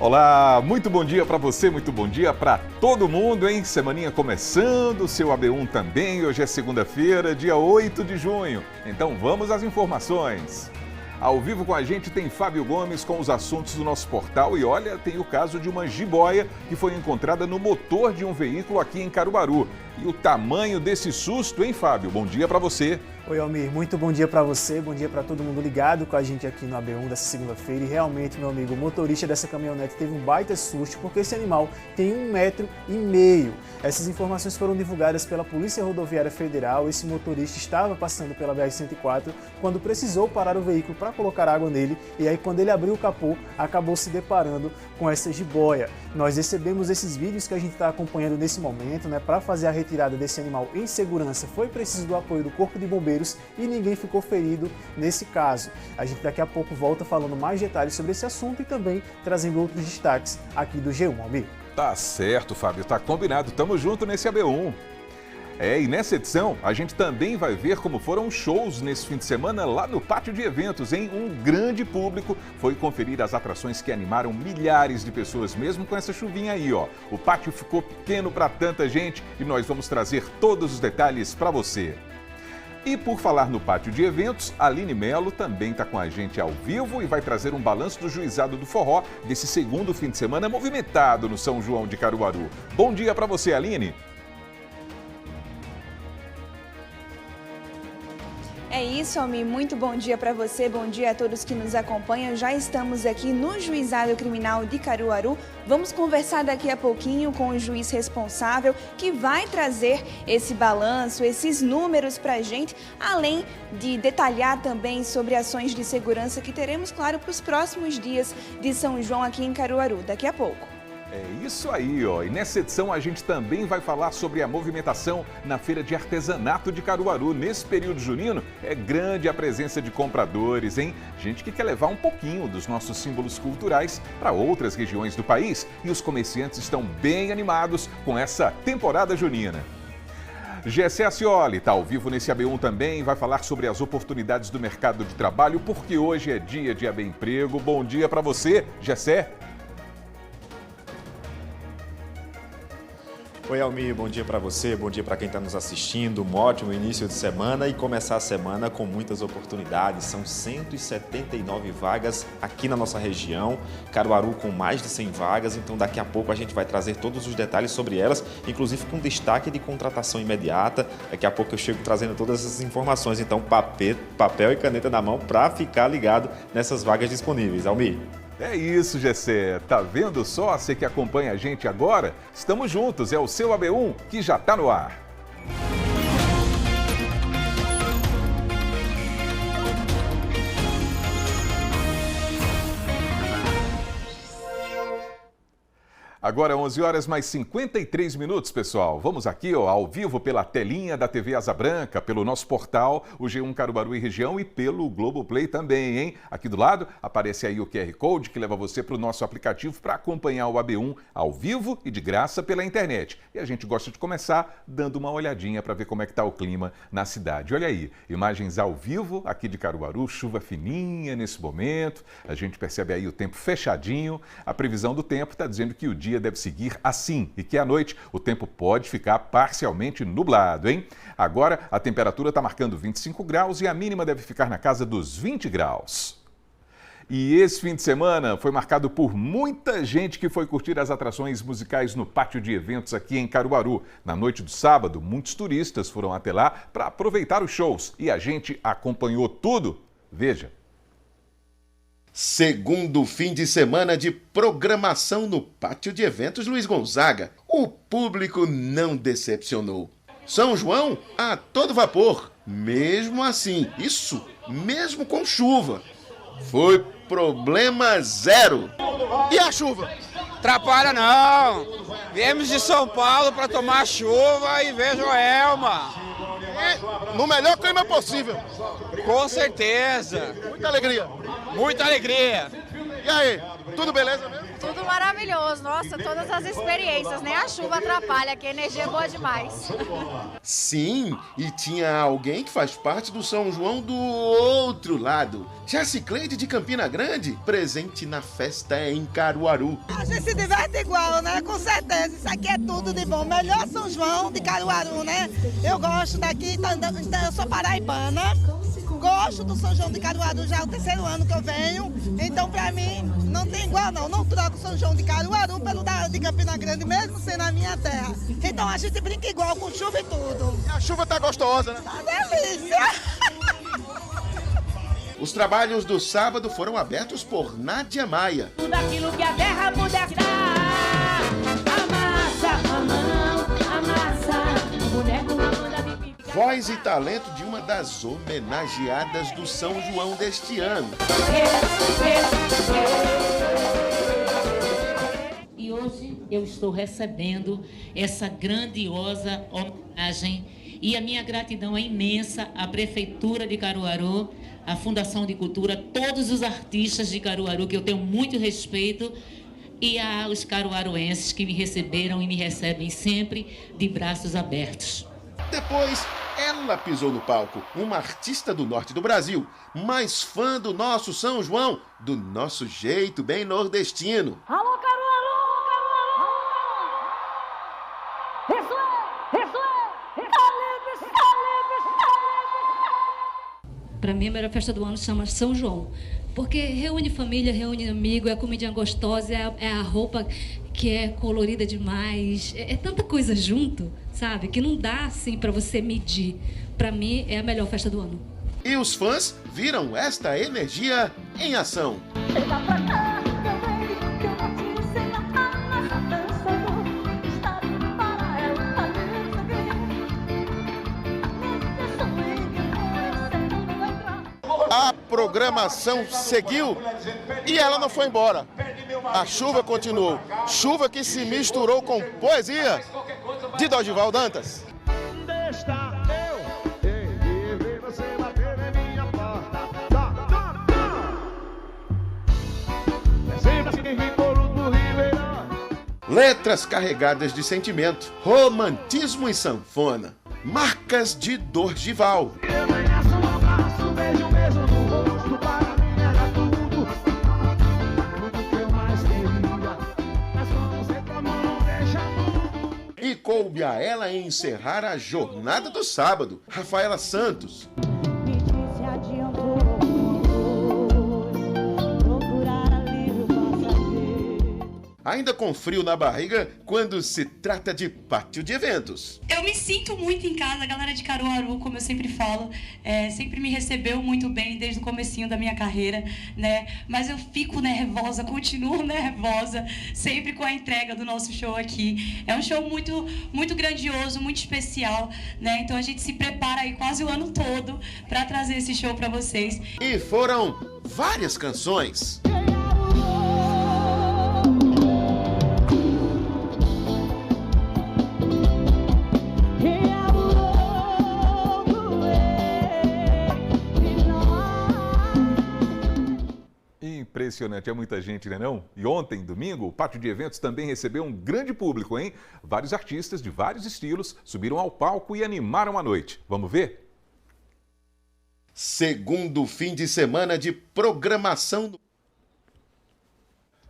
Olá, muito bom dia para você, muito bom dia para todo mundo, hein? Semaninha começando, seu AB1 também. Hoje é segunda-feira, dia 8 de junho. Então vamos às informações. Ao vivo com a gente tem Fábio Gomes com os assuntos do nosso portal e olha, tem o caso de uma jiboia que foi encontrada no motor de um veículo aqui em Caruaru. E o tamanho desse susto, hein, Fábio? Bom dia para você. Oi, Almir. Muito bom dia para você, bom dia para todo mundo ligado com a gente aqui no AB1 dessa segunda-feira. E realmente, meu amigo, o motorista dessa caminhonete teve um baita susto porque esse animal tem 1,5 metros. Essas informações foram divulgadas pela Polícia Rodoviária Federal. Esse motorista estava passando pela BR-104 quando precisou parar o veículo para colocar água nele. E aí, quando ele abriu o capô, acabou se deparando com essa jiboia. Nós recebemos esses vídeos que a gente está acompanhando nesse momento, né? Para fazer a retirada desse animal em segurança, foi preciso do apoio do Corpo de Bombeiros e ninguém ficou ferido nesse caso. A gente daqui a pouco volta falando mais detalhes sobre esse assunto e também trazendo outros destaques aqui do G1, Almir. Tá certo, Fábio, tá combinado. Tamo junto nesse AB1. E nessa edição, a gente também vai ver como foram os shows nesse fim de semana lá no Pátio de Eventos, hein? Um grande público foi conferir as atrações que animaram milhares de pessoas, mesmo com essa chuvinha aí, ó. O pátio ficou pequeno para tanta gente e nós vamos trazer todos os detalhes para você. E por falar no Pátio de Eventos, a Aline Melo também está com a gente ao vivo e vai trazer um balanço do Juizado do Forró desse segundo fim de semana movimentado no São João de Caruaru. Bom dia para você, Aline. É isso, Almir. Muito bom dia para você, bom dia a todos que nos acompanham. Já estamos aqui no Juizado Criminal de Caruaru. Vamos conversar daqui a pouquinho com o juiz responsável que vai trazer esse balanço, esses números para a gente, além de detalhar também sobre ações de segurança que teremos, claro, para os próximos dias de São João aqui em Caruaru, daqui a pouco. É isso aí, ó. E nessa edição a gente também vai falar sobre a movimentação na Feira de Artesanato de Caruaru. Nesse período junino, é grande a presença de compradores, hein? Gente que quer levar um pouquinho dos nossos símbolos culturais para outras regiões do país. E os comerciantes estão bem animados com essa temporada junina. Gessé Acioli está ao vivo nesse AB1 também, vai falar sobre as oportunidades do mercado de trabalho, porque hoje é dia de AB Emprego. Bom dia para você, Gessé. Oi, Almir, bom dia para você, bom dia para quem está nos assistindo, um ótimo início de semana e começar a semana com muitas oportunidades. São 179 vagas aqui na nossa região, Caruaru com mais de 100 vagas, então daqui a pouco a gente vai trazer todos os detalhes sobre elas, inclusive com destaque de contratação imediata. Daqui a pouco eu chego trazendo todas essas informações, então papel e caneta na mão para ficar ligado nessas vagas disponíveis. Almir. É isso, Gessé. Tá vendo só? Você que acompanha a gente agora? Estamos juntos, é o seu AB1 que já tá no ar. Agora 11 horas mais 53 minutos, pessoal. Vamos aqui, ó, ao vivo pela telinha da TV Asa Branca, pelo nosso portal, o G1 Caruaru e Região e pelo Globoplay também, hein? Aqui do lado aparece aí o QR Code que leva você para o nosso aplicativo para acompanhar o AB1 ao vivo e de graça pela internet. E a gente gosta de começar dando uma olhadinha para ver como é que está o clima na cidade. Olha aí, imagens ao vivo aqui de Caruaru, chuva fininha nesse momento. A gente percebe aí o tempo fechadinho. A previsão do tempo está dizendo que o dia deve seguir assim e que à noite o tempo pode ficar parcialmente nublado, hein? Agora a temperatura está marcando 25 graus e a mínima deve ficar na casa dos 20 graus. E esse fim de semana foi marcado por muita gente que foi curtir as atrações musicais no Pátio de Eventos aqui em Caruaru. Na noite do sábado, muitos turistas foram até lá para aproveitar os shows e a gente acompanhou tudo. Veja. Segundo fim de semana de programação no Pátio de Eventos Luiz Gonzaga, o público não decepcionou. São João a todo vapor, mesmo assim, isso mesmo com chuva. Foi problema zero. E a chuva? Atrapalha não. Viemos de São Paulo para tomar chuva e ver Joelma. No melhor clima possível. Com certeza. Muita alegria. Muita alegria. E aí, tudo beleza mesmo? Tudo maravilhoso, nossa, todas as experiências, nem a chuva atrapalha, que a energia é boa demais. Sim, e tinha alguém que faz parte do São João do outro lado. Jacicleide de Campina Grande, presente na festa em Caruaru. A gente se diverte igual, né? Com certeza, isso aqui é tudo de bom. Melhor São João de Caruaru, né? Eu gosto daqui, então eu sou paraibana. Gosto do São João de Caruaru, já é o 3º ano que eu venho. Então, pra mim, não tem igual, não. Não troco o São João de Caruaru pelo de Campina Grande, mesmo sendo a minha terra. Então, a gente brinca igual, com chuva e tudo. E a chuva tá gostosa, né? Tá delícia! Os trabalhos do sábado foram abertos por Nádia Maia. Tudo aquilo que a terra puder dar. Amassa, mamão, amassa, o boneco manda de pipi. Voz e talento de uma das homenageadas do São João deste ano. E hoje eu estou recebendo essa grandiosa homenagem e a minha gratidão é imensa à Prefeitura de Caruaru, à Fundação de Cultura, todos os artistas de Caruaru, que eu tenho muito respeito, e aos caruaruenses que me receberam e me recebem sempre de braços abertos. Depois, ela pisou no palco, uma artista do norte do Brasil, mais fã do nosso São João, do nosso jeito bem nordestino. Alô, Caruaru! Caruaru! Isso é! Para mim, a melhor festa do ano se chama São João, porque reúne família, reúne amigo, é comidinha gostosa, é a roupa que é colorida demais, é tanta coisa junto, sabe, que não dá assim para você medir. Para mim, é a melhor festa do ano. E os fãs viram esta energia em ação. Chega pra cá, também, que eu vou te ensinar nessa dança, vou estar para ela, A programação seguiu e ela não foi embora. A chuva continuou. Chuva que se misturou com poesia de Dorival Dantas. Letras carregadas de sentimento, romantismo e sanfona, marcas de Dorival. E coube a ela encerrar a jornada do sábado, Rafaela Santos. Ainda com frio na barriga quando se trata de pátio de eventos. Eu me sinto muito em casa, a galera de Caruaru, como eu sempre falo, sempre me recebeu muito bem desde o comecinho da minha carreira, né? Mas eu fico nervosa, continuo nervosa, sempre com a entrega do nosso show aqui. É um show muito, muito grandioso, muito especial, né? Então a gente se prepara aí quase o ano todo para trazer esse show para vocês. E foram várias canções. Impressionante, é muita gente, né não? E ontem, domingo, o Pátio de Eventos também recebeu um grande público, hein? Vários artistas de vários estilos subiram ao palco e animaram a noite. Vamos ver? Segundo fim de semana de programação.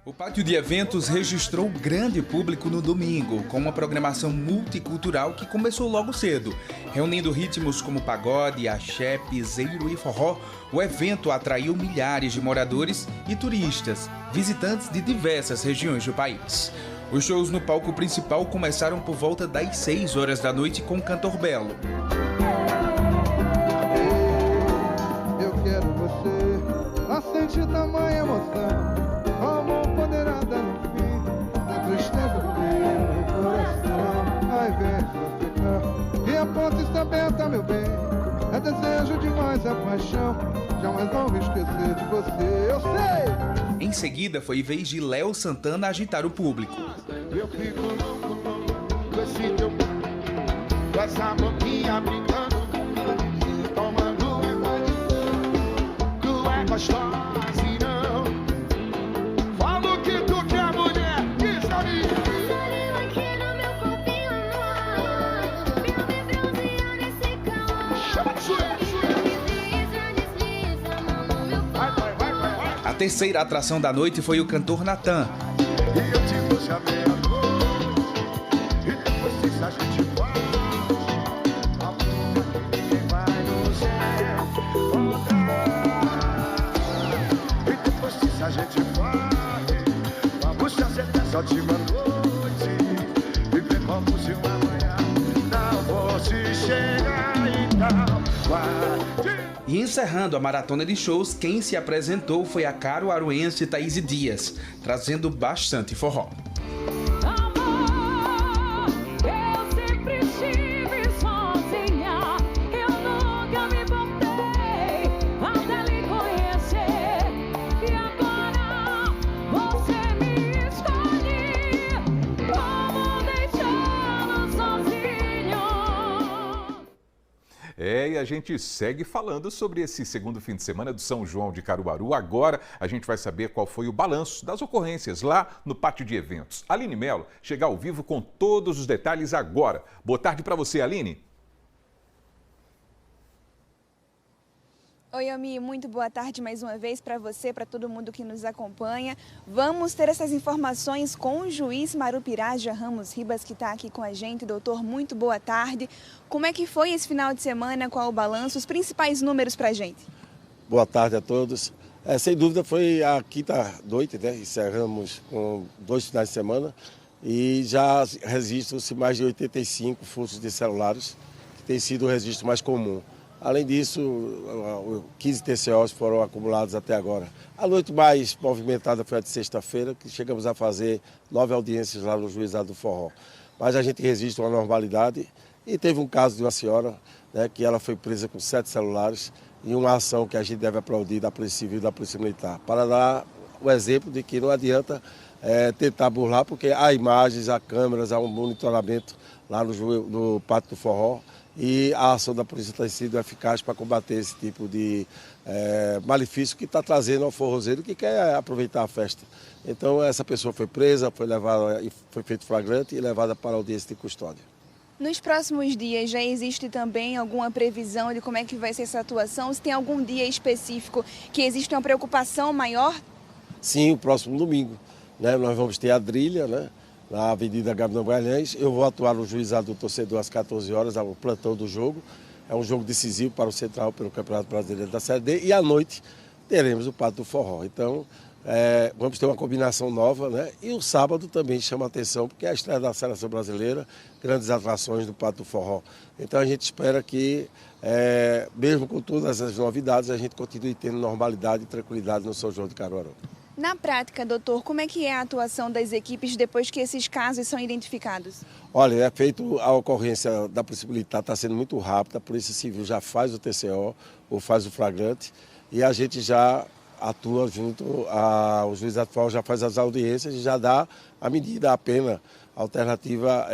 O Pátio de Eventos registrou um grande público no domingo, com uma programação multicultural que começou logo cedo. Reunindo ritmos como pagode, axé, piseiro e forró, o evento atraiu milhares de moradores e turistas, visitantes de diversas regiões do país. Os shows no palco principal começaram por volta das 6 horas da noite com Cantor Belo. Eu quero você, a sentir tamanha emoção. Amor poderá dar no fim da tristeza do meu coração. Ao invés de eu ficar, e a porta está aberta, meu bem. É desejo demais, é paixão. Jamais vou me esquecer de você, eu sei. Em seguida, foi vez de Léo Santana agitar o público. Eu fico louco com esse teu com essa boquinha brincando, tomando tu é gostosa e não. terceira atração da noite foi o cantor Natan. E encerrando a maratona de shows, quem se apresentou foi a caruaruense Thaís Dias, trazendo bastante forró. E a gente segue falando sobre esse segundo fim de semana do São João de Caruaru. Agora a gente vai saber qual foi o balanço das ocorrências lá no pátio de eventos. Aline Mello chega ao vivo com todos os detalhes agora. Boa tarde para você, Aline. Oi, Ami, muito boa tarde mais uma vez para você, para todo mundo que nos acompanha. Vamos ter essas informações com o juiz Marupiraja Ramos Ribas, que está aqui com a gente. Doutor, muito boa tarde. Como é que foi esse final de semana? Qual o balanço? Os principais números para a gente? Boa tarde a todos. Sem dúvida foi a quinta noite, né? Encerramos com 2 finais de semana e já registram-se mais de 85 furtos de celulares, que tem sido o registro mais comum. Além disso, 15 TCOs foram acumulados até agora. A noite mais movimentada foi a de sexta-feira, que chegamos a fazer 9 audiências lá no Juizado do Forró. Mas a gente registra uma normalidade e teve um caso de uma senhora, né, que ela foi presa com 7 celulares e uma ação que a gente deve aplaudir da Polícia Civil e da Polícia Militar, para dar o exemplo de que não adianta tentar burlar, porque há imagens, há câmeras, há um monitoramento lá no Pátio do Forró. E a ação da polícia tem sido eficaz para combater esse tipo de malefício que está trazendo ao forrozeiro que quer aproveitar a festa. Então essa pessoa foi presa, foi levada, foi feito flagrante e levada para a audiência de custódia. Nos próximos dias já existe também alguma previsão de como é que vai ser essa atuação? Se tem algum dia específico que existe uma preocupação maior? Sim, o próximo domingo, né, nós vamos ter a trilha, né? Na Avenida Gabriel Magalhães. Eu vou atuar no Juizado do Torcedor às 14 horas, ao plantão do jogo. É um jogo decisivo para o Central pelo Campeonato Brasileiro da Série D. E à noite teremos o Pátio do Forró. Então, vamos ter uma combinação nova, né? E o sábado também chama a atenção, porque é a estreia da Seleção Brasileira, grandes atrações do Pátio do Forró. Então a gente espera que, mesmo com todas as novidades, a gente continue tendo normalidade e tranquilidade no São João de Caruaru. Na prática, doutor, como é que é a atuação das equipes depois que esses casos são identificados? Olha, é feito a ocorrência da Polícia Militar, está sendo muito rápida, a Polícia Civil já faz o TCO, ou faz o flagrante, e a gente já atua junto ao Juizado do Forró, já faz as audiências e já dá a medida, a pena alternativa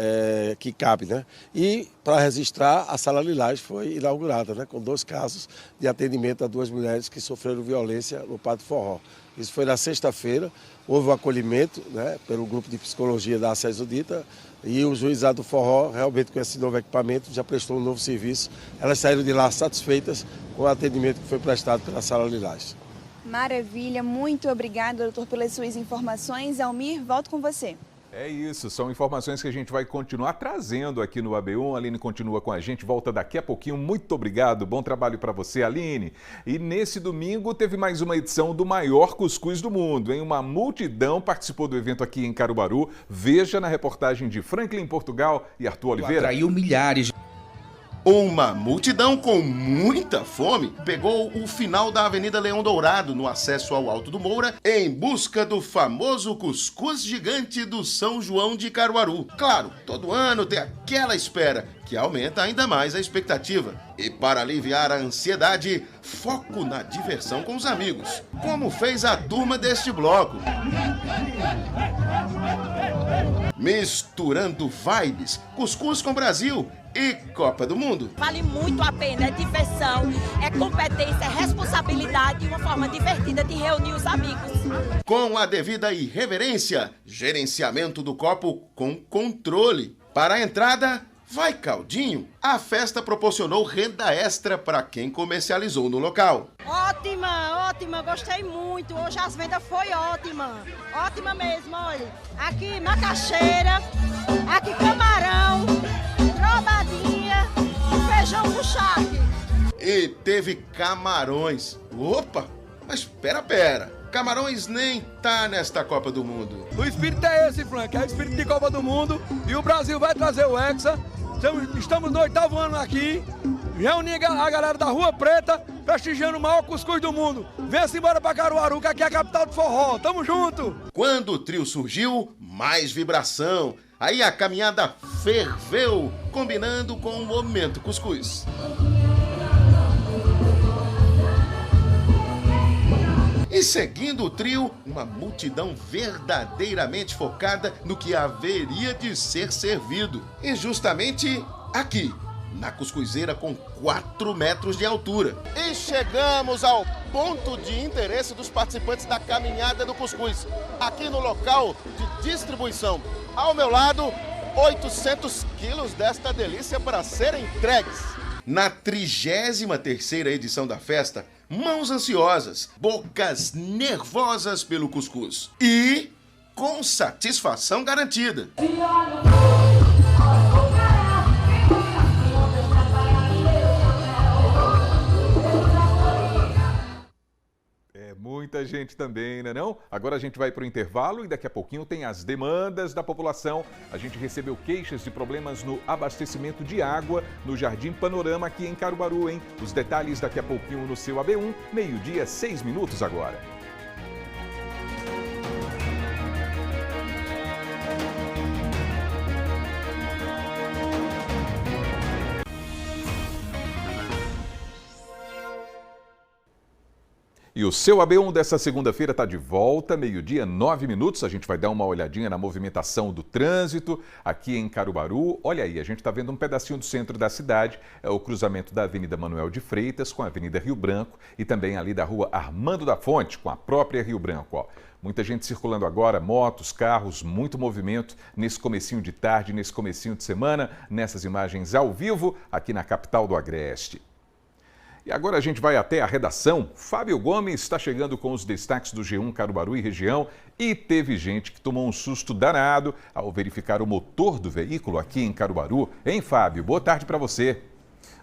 que cabe, né? E para registrar, a Sala Lilás foi inaugurada, né? Com 2 casos de atendimento a 2 mulheres que sofreram violência no Pátio Forró. Isso foi na sexta-feira, houve um acolhimento, né, pelo grupo de psicologia da Acesso Dita e o Juizado do Forró, realmente com esse novo equipamento, já prestou um novo serviço. Elas saíram de lá satisfeitas com o atendimento que foi prestado pela Sala Lilás. Maravilha, muito obrigada, doutor, pelas suas informações. Almir, volto com você. É isso, são informações que a gente vai continuar trazendo aqui no AB1. A Aline continua com a gente, volta daqui a pouquinho. Muito obrigado, bom trabalho para você, Aline. E nesse domingo teve mais uma edição do maior cuscuz do mundo, hein? Uma multidão participou do evento aqui em Caruaru. Veja na reportagem de Franklin Portugal e Arthur Oliveira. Atraiu milhares. Uma multidão com muita fome pegou o final da Avenida Leão Dourado, no acesso ao Alto do Moura, em busca do famoso cuscuz gigante do São João de Caruaru. Claro, todo ano tem aquela espera, que aumenta ainda mais a expectativa. E para aliviar a ansiedade, foco na diversão com os amigos, como fez a turma deste bloco. Misturando vibes, cuscuz com Brasil e Copa do Mundo. Vale muito a pena, é diversão, é competência, é responsabilidade e uma forma divertida de reunir os amigos. Com a devida irreverência, gerenciamento do copo com controle. Para a entrada, Vai caldinho? A festa proporcionou renda extra para quem comercializou no local. Ótima, ótima, gostei muito. Hoje as vendas foi ótima. Ótima mesmo, olha. Aqui macaxeira, aqui camarão, robadinha, feijão com charque. E teve camarões. Opa, mas pera. Camarões nem tá nesta Copa do Mundo. O espírito é esse, Frank, é o espírito de Copa do Mundo e o Brasil vai trazer o Hexa. Estamos no 8º ano aqui, reunindo a galera da Rua Preta, prestigiando o maior cuscuz do mundo. Venha-se embora pra Caruaru, que aqui é a capital do forró. Tamo junto! Quando o trio surgiu, mais vibração. Aí a caminhada ferveu, combinando com o momento cuscuz. E seguindo o trio, uma multidão verdadeiramente focada no que haveria de ser servido. E justamente aqui, na cuscuzeira com 4 metros de altura. E chegamos ao ponto de interesse dos participantes da caminhada do cuscuz, aqui no local de distribuição. Ao meu lado, 800 quilos desta delícia para serem entregues. Na 33ª edição da festa, mãos ansiosas, bocas nervosas pelo cuscuz e com satisfação garantida. Muita gente também, né não? Agora a gente vai para o intervalo e daqui a pouquinho tem as demandas da população. A gente recebeu queixas de problemas no abastecimento de água no Jardim Panorama aqui em Caruaru, hein? Os detalhes daqui a pouquinho no seu AB1, 12h, 6 minutos agora. E o seu AB1 dessa segunda-feira está de volta, 12h, 9 minutos. A gente vai dar uma olhadinha na movimentação do trânsito aqui em Caruaru. Olha aí, a gente está vendo um pedacinho do centro da cidade, é o cruzamento da Avenida Manuel de Freitas com a Avenida Rio Branco e também ali da Rua Armando da Fonte com a própria Rio Branco. Ó. Muita gente circulando agora, motos, carros, muito movimento nesse comecinho de tarde, nesse comecinho de semana, nessas imagens ao vivo aqui na capital do Agreste. E agora a gente vai até a redação. Fábio Gomes está chegando com os destaques do G1 Caruaru e região e teve gente que tomou um susto danado ao verificar o motor do veículo aqui em Caruaru. Hein, Fábio? Boa tarde para você.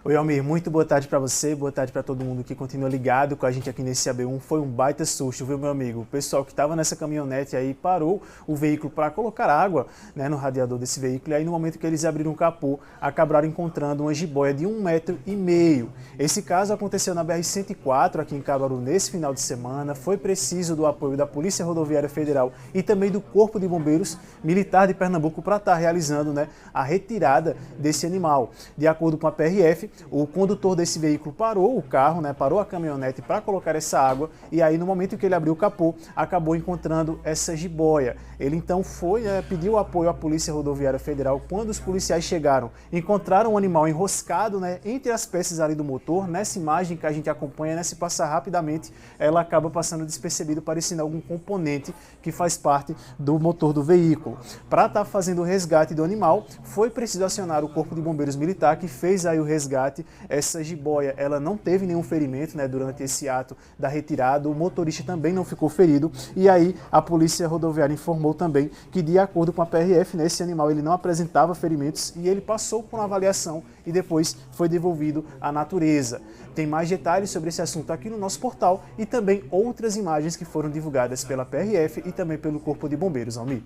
Oi, Almir, muito boa tarde para você, boa tarde para todo mundo que continua ligado com a gente aqui nesse AB1. Foi um baita susto, viu, meu amigo? O pessoal que estava nessa caminhonete aí parou o veículo para colocar água, né, no radiador desse veículo. E aí, no momento que eles abriram o capô, acabaram encontrando uma jiboia de 1,5 m. Esse caso aconteceu na BR-104, aqui em Caruaru, nesse final de semana. Foi preciso do apoio da Polícia Rodoviária Federal e também do Corpo de Bombeiros Militar de Pernambuco para estar realizando, né, a retirada desse animal. De acordo com a PRF, o condutor desse veículo parou o carro, né, parou a caminhonete para colocar essa água e aí no momento em que ele abriu o capô, acabou encontrando essa jiboia. Ele então foi, pediu apoio à Polícia Rodoviária Federal. Quando os policiais chegaram, encontraram um animal enroscado, né, entre as peças ali do motor. Nessa imagem que a gente acompanha, né, se passar rapidamente, ela acaba passando despercebido, parecendo algum componente que faz parte do motor do veículo. Para estar fazendo o resgate do animal, foi preciso acionar o Corpo de Bombeiros Militar, que fez aí o resgate. Essa jiboia, ela não teve nenhum ferimento, né, durante esse ato da retirada. O motorista também não ficou ferido. E aí a Polícia Rodoviária informou também que, de acordo com a PRF, né, esse animal ele não apresentava ferimentos e ele passou por uma avaliação e depois foi devolvido à natureza. Tem mais detalhes sobre esse assunto aqui no nosso portal e também outras imagens que foram divulgadas pela PRF e também pelo Corpo de Bombeiros, Almir.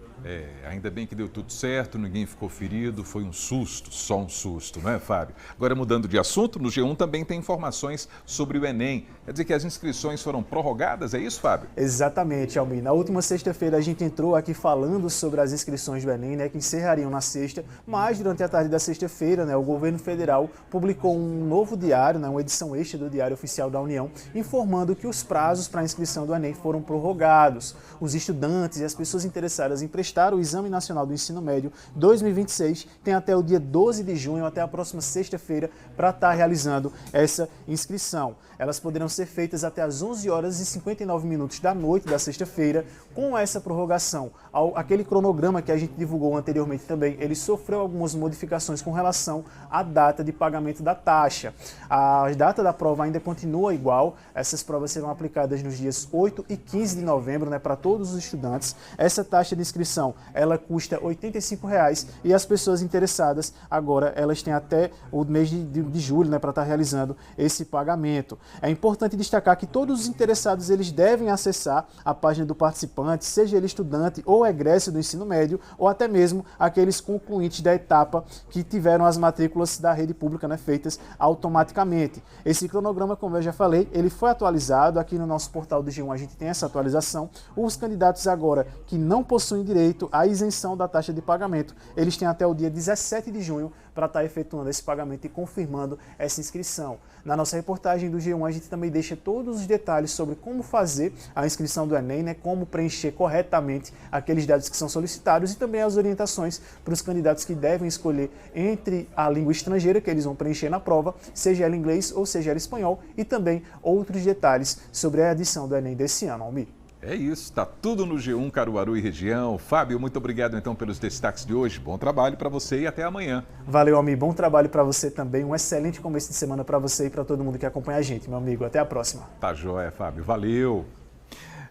Ainda bem que deu tudo certo, ninguém ficou ferido, foi um susto, só um susto, não é, Fábio? Agora, mudando de assunto, no G1 também tem informações sobre o Enem. Quer dizer que as inscrições foram prorrogadas, é isso, Fábio? Exatamente, Almir. Na última sexta-feira a gente entrou aqui falando sobre as inscrições do Enem, né, que encerrariam na sexta, mas durante a tarde da sexta-feira, né, o governo federal publicou um novo diário, né, uma edição edição extra do Diário Oficial da União, informando que os prazos para a inscrição do Enem foram prorrogados. Os estudantes e as pessoas interessadas em prestar o Exame Nacional do Ensino Médio 2026 têm até o dia 12 de junho, até a próxima sexta-feira, para estar realizando essa inscrição. Elas poderão ser feitas até às 11 horas e 59 minutos da noite da sexta-feira. Com essa prorrogação, aquele cronograma que a gente divulgou anteriormente também, ele sofreu algumas modificações com relação à data de pagamento da taxa. A data da prova ainda continua igual, essas provas serão aplicadas nos dias 8 e 15 de novembro, né, para todos os estudantes. Essa taxa de inscrição, ela custa R$ 85,00 e as pessoas interessadas agora, elas têm até o mês de julho, né, para estar realizando esse pagamento. É importante destacar que todos os interessados, eles devem acessar a página do participante, seja ele estudante ou egresso do ensino médio, ou até mesmo aqueles concluintes da etapa que tiveram as matrículas da rede pública, né, feitas automaticamente. Esse cronograma, como eu já falei, ele foi atualizado aqui no nosso portal do G1, a gente tem essa atualização. Os candidatos agora que não possuem direito à isenção da taxa de pagamento, eles têm até o dia 17 de junho para estar efetuando esse pagamento e confirmando essa inscrição. Na nossa reportagem do G1, a gente também deixa todos os detalhes sobre como fazer a inscrição do Enem, né, como preencher corretamente aqueles dados que são solicitados e também as orientações para os candidatos que devem escolher entre a língua estrangeira que eles vão preencher na prova, seja ela inglês ou seja ela espanhol, e também outros detalhes sobre a edição do Enem desse ano, Almir. É isso, está tudo no G1 Caruaru e região. Fábio, muito obrigado então pelos destaques de hoje. Bom trabalho para você e até amanhã. Valeu, amigo. Bom trabalho para você também. Um excelente começo de semana para você e para todo mundo que acompanha a gente, meu amigo. Até a próxima. Tá joia, Fábio. Valeu.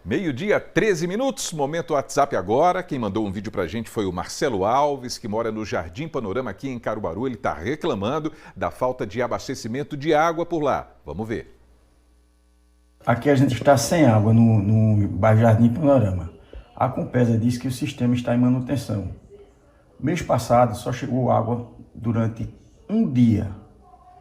12h13, momento WhatsApp agora. Quem mandou um vídeo pra gente foi o Marcelo Alves, que mora no Jardim Panorama aqui em Caruaru. Ele está reclamando da falta de abastecimento de água por lá. Vamos ver. Aqui a gente está sem água no bairro Jardim Panorama. A Compesa diz que o sistema está em manutenção. Mês passado só chegou água durante um dia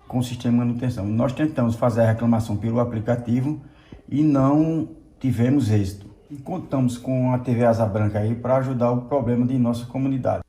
com o sistema de manutenção. Nós tentamos fazer a reclamação pelo aplicativo e não tivemos êxito. E contamos com a TV Asa Branca aí para ajudar o problema de nossa comunidade.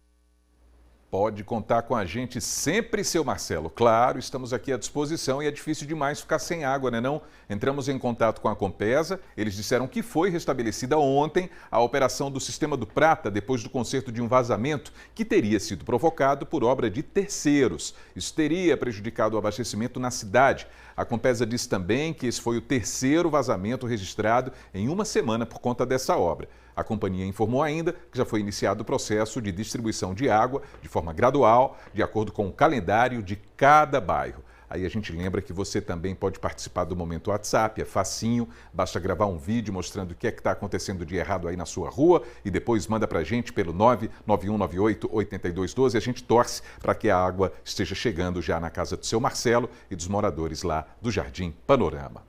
Pode contar com a gente sempre, seu Marcelo. Claro, estamos aqui à disposição e é difícil demais ficar sem água, né não? Entramos em contato com a Compesa, eles disseram que foi restabelecida ontem a operação do Sistema do Prata depois do conserto de um vazamento que teria sido provocado por obra de terceiros. Isso teria prejudicado o abastecimento na cidade. A Compesa diz também que esse foi o terceiro vazamento registrado em uma semana por conta dessa obra. A companhia informou ainda que já foi iniciado o processo de distribuição de água de forma gradual, de acordo com o calendário de cada bairro. Aí a gente lembra que você também pode participar do Momento WhatsApp, é facinho, basta gravar um vídeo mostrando o que é que está acontecendo de errado aí na sua rua e depois manda pra gente pelo 99198-8212. A gente torce para que a água esteja chegando já na casa do seu Marcelo e dos moradores lá do Jardim Panorama.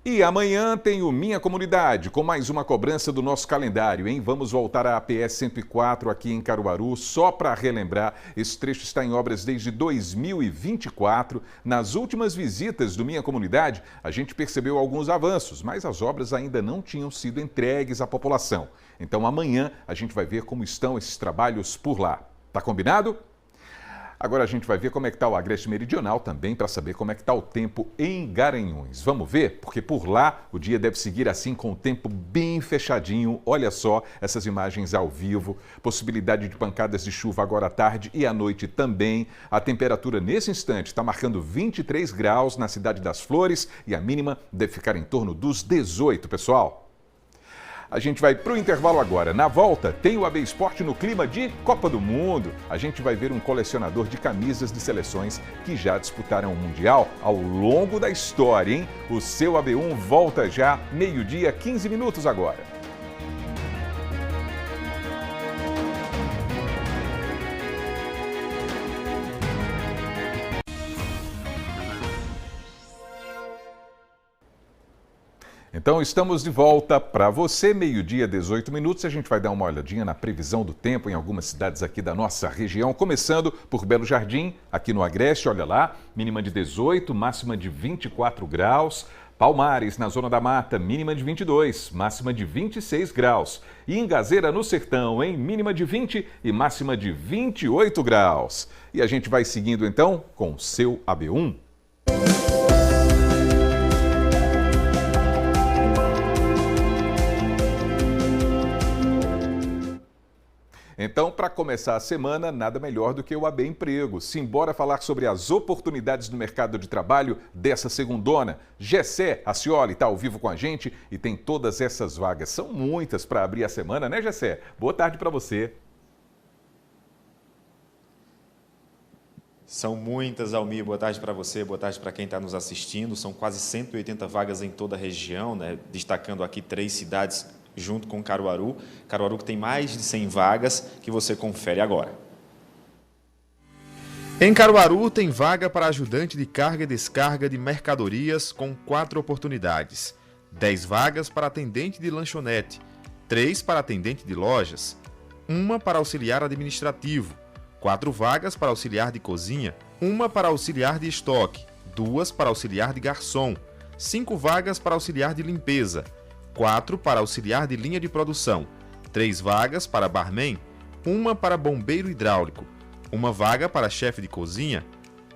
E amanhã tem o Minha Comunidade, com mais uma cobrança do nosso calendário, hein? Vamos voltar à APS 104 aqui em Caruaru, só para relembrar, esse trecho está em obras desde 2024. Nas últimas visitas do Minha Comunidade, a gente percebeu alguns avanços, mas as obras ainda não tinham sido entregues à população. Então amanhã a gente vai ver como estão esses trabalhos por lá. Tá combinado? Agora a gente vai ver como é que está o Agreste Meridional também para saber como é que está o tempo em Garanhuns. Vamos ver? Porque por lá o dia deve seguir assim com o tempo bem fechadinho. Olha só essas imagens ao vivo. Possibilidade de pancadas de chuva agora à tarde e à noite também. A temperatura nesse instante está marcando 23 graus na Cidade das Flores e a mínima deve ficar em torno dos 18, pessoal. A gente vai para o intervalo agora. Na volta, tem o AB Esporte no clima de Copa do Mundo. A gente vai ver um colecionador de camisas de seleções que já disputaram o Mundial ao longo da história, hein? O seu AB1 volta já, 12h15 agora. Então estamos de volta para você, 12h18. A gente vai dar uma olhadinha na previsão do tempo em algumas cidades aqui da nossa região, começando por Belo Jardim, aqui no Agreste, olha lá, mínima de 18, máxima de 24 graus. Palmares, na Zona da Mata, mínima de 22, máxima de 26 graus. E em Gazeira, no Sertão, hein? Mínima de 20 e máxima de 28 graus. E a gente vai seguindo então com o seu AB1. Então, para começar a semana, nada melhor do que o AB Emprego. Simbora falar sobre as oportunidades do mercado de trabalho dessa segundona. Gessé Acioli está ao vivo com a gente e tem todas essas vagas. São muitas para abrir a semana, né, Gessé? Boa tarde para você. São muitas, Almir. Boa tarde para você, boa tarde para quem está nos assistindo. São quase 180 vagas em toda a região, né? Destacando aqui 3 cidades junto com Caruaru. Caruaru que tem mais de 100 vagas, que você confere agora. Em Caruaru tem vaga para ajudante de carga e descarga de mercadorias com 4 oportunidades. 10 vagas para atendente de lanchonete, 3 para atendente de lojas, 1 para auxiliar administrativo, 4 vagas para auxiliar de cozinha, 1 para auxiliar de estoque, 2 para auxiliar de garçom, 5 vagas para auxiliar de limpeza, 4 para auxiliar de linha de produção, 3 vagas para barman, 1 para bombeiro hidráulico, 1 vaga para chefe de cozinha,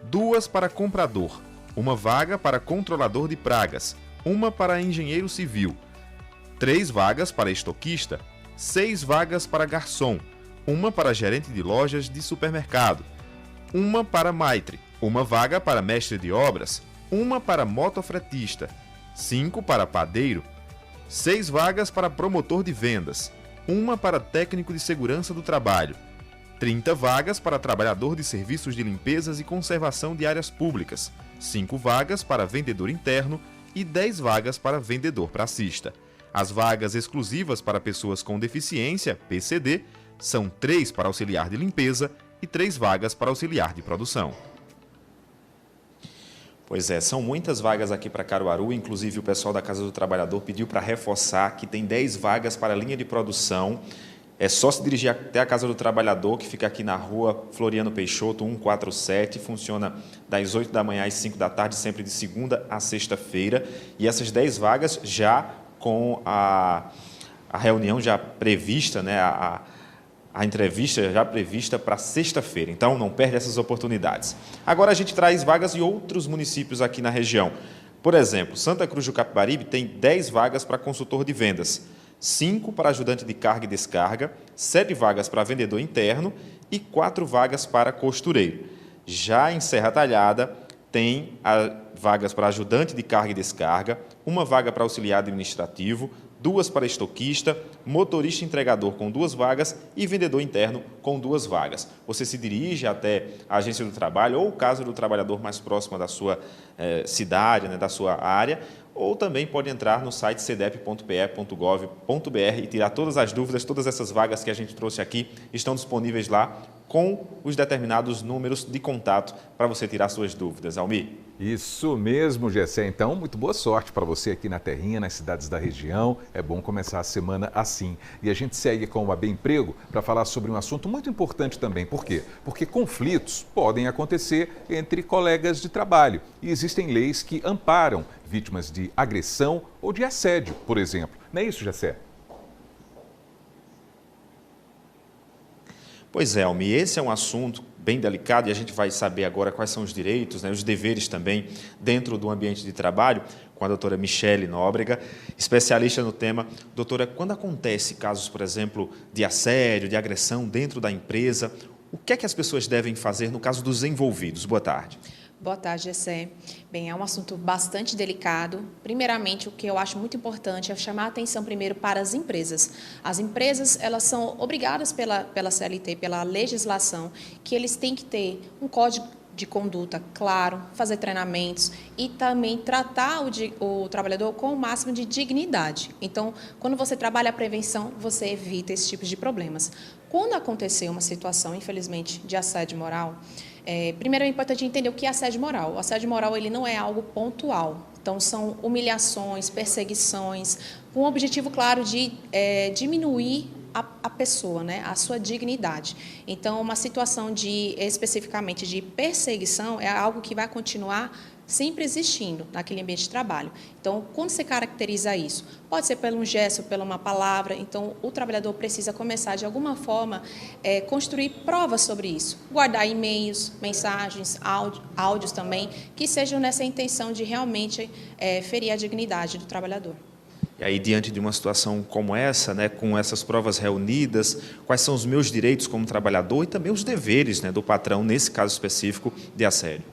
2 para comprador, 1 vaga para controlador de pragas, 1 para engenheiro civil, 3 vagas para estoquista, 6 vagas para garçom, 1 para gerente de lojas de supermercado, 1 para maitre, 1 vaga para mestre de obras, 1 para motofretista, 5 para padeiro, 6 vagas para promotor de vendas, 1 para técnico de segurança do trabalho, 30 vagas para trabalhador de serviços de limpezas e conservação de áreas públicas, 5 vagas para vendedor interno e 10 vagas para vendedor pracista. As vagas exclusivas para pessoas com deficiência, PCD, são 3 para auxiliar de limpeza e 3 vagas para auxiliar de produção. Pois é, são muitas vagas aqui para Caruaru, inclusive o pessoal da Casa do Trabalhador pediu para reforçar que tem 10 vagas para a linha de produção. É só se dirigir até a Casa do Trabalhador, que fica aqui na rua Floriano Peixoto, 147, funciona das 8 da manhã às 5 da tarde, sempre de segunda a sexta-feira. E essas 10 vagas já com a reunião já prevista, né, a entrevista já prevista para sexta-feira. Então, não perde essas oportunidades. Agora a gente traz vagas em outros municípios aqui na região. Por exemplo, Santa Cruz do Capibaribe tem 10 vagas para consultor de vendas, 5 para ajudante de carga e descarga, 7 vagas para vendedor interno e 4 vagas para costureiro. Já em Serra Talhada, tem vagas para ajudante de carga e descarga, 1 vaga para auxiliar administrativo, 2 para estoquista, motorista entregador com 2 vagas e vendedor interno com 2 vagas. Você se dirige até a agência do trabalho ou Casa do Trabalhador mais próxima da sua cidade, né, da sua área, ou também pode entrar no site cedep.pe.gov.br e tirar todas as dúvidas. Todas essas vagas que a gente trouxe aqui estão disponíveis lá com os determinados números de contato para você tirar suas dúvidas. Almir? Isso mesmo, Gessé. Então, muito boa sorte para você aqui na terrinha, nas cidades da região. É bom começar a semana assim. E a gente segue com o AB Emprego para falar sobre um assunto muito importante também. Por quê? Porque conflitos podem acontecer entre colegas de trabalho. E existem leis que amparam vítimas de agressão ou de assédio, por exemplo. Não é isso, Gessé? Pois é, Almir, esse é um assunto bem delicado e a gente vai saber agora quais são os direitos, né, os deveres também dentro do ambiente de trabalho com a doutora Michele Nóbrega, especialista no tema. Doutora, quando acontece casos, por exemplo, de assédio, de agressão dentro da empresa, o que é que as pessoas devem fazer no caso dos envolvidos? Boa tarde. Boa tarde, Gessé. Bem, é um assunto bastante delicado. Primeiramente, o que eu acho muito importante é chamar a atenção primeiro para as empresas. As empresas, elas são obrigadas pela CLT, pela legislação, que eles têm que ter um código de conduta claro, fazer treinamentos e também tratar o trabalhador com o máximo de dignidade. Então, quando você trabalha a prevenção, você evita esse tipo de problemas. Quando acontecer uma situação, infelizmente, de assédio moral, primeiro é importante entender o que é assédio moral. O assédio moral ele não é algo pontual. Então, são humilhações, perseguições, com o objetivo, claro, de diminuir a pessoa, né, a sua dignidade. Então, uma situação especificamente de perseguição é algo que vai continuar sempre existindo naquele ambiente de trabalho. Então, quando você caracteriza isso, pode ser por um gesto, por uma palavra, então o trabalhador precisa começar, de alguma forma, construir provas sobre isso, guardar e-mails, mensagens, áudios também, que sejam nessa intenção de realmente ferir a dignidade do trabalhador. E aí, diante de uma situação como essa, né, com essas provas reunidas, quais são os meus direitos como trabalhador e também os deveres, né, do patrão, nesse caso específico de assédio?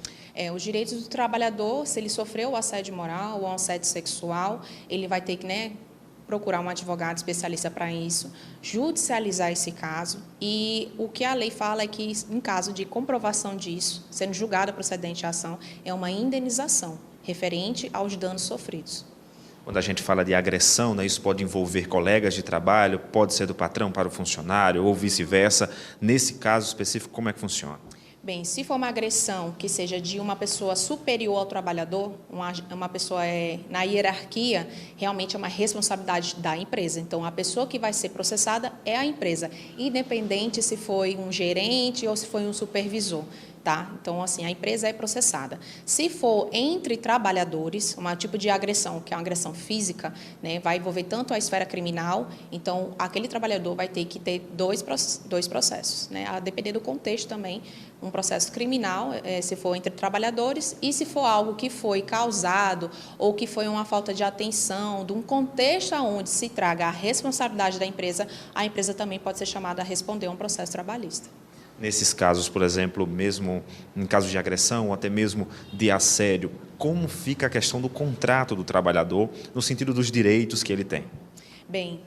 Os direitos do trabalhador, se ele sofreu assédio moral ou assédio sexual, ele vai ter que, né, procurar um advogado especialista para isso, judicializar esse caso. E o que a lei fala é que, em caso de comprovação disso, sendo julgada procedente a ação, é uma indenização referente aos danos sofridos. Quando a gente fala de agressão, né, isso pode envolver colegas de trabalho, pode ser do patrão para o funcionário ou vice-versa. Nesse caso específico, como é que funciona? Bem, se for uma agressão que seja de uma pessoa superior ao trabalhador, uma pessoa na hierarquia, realmente é uma responsabilidade da empresa. Então, a pessoa que vai ser processada é a empresa, independente se foi um gerente ou se foi um supervisor. Tá? Então, assim, a empresa é processada. Se for entre trabalhadores, um tipo de agressão, que é uma agressão física, né, vai envolver tanto a esfera criminal, então aquele trabalhador vai ter que ter dois processos, né, a depender do contexto também, um processo criminal, se for entre trabalhadores, e se for algo que foi causado ou que foi uma falta de atenção, de um contexto onde se traga a responsabilidade da empresa, a empresa também pode ser chamada a responder a um processo trabalhista. Nesses casos, por exemplo, mesmo em casos de agressão ou até mesmo de assédio, como fica a questão do contrato do trabalhador no sentido dos direitos que ele tem? Bem,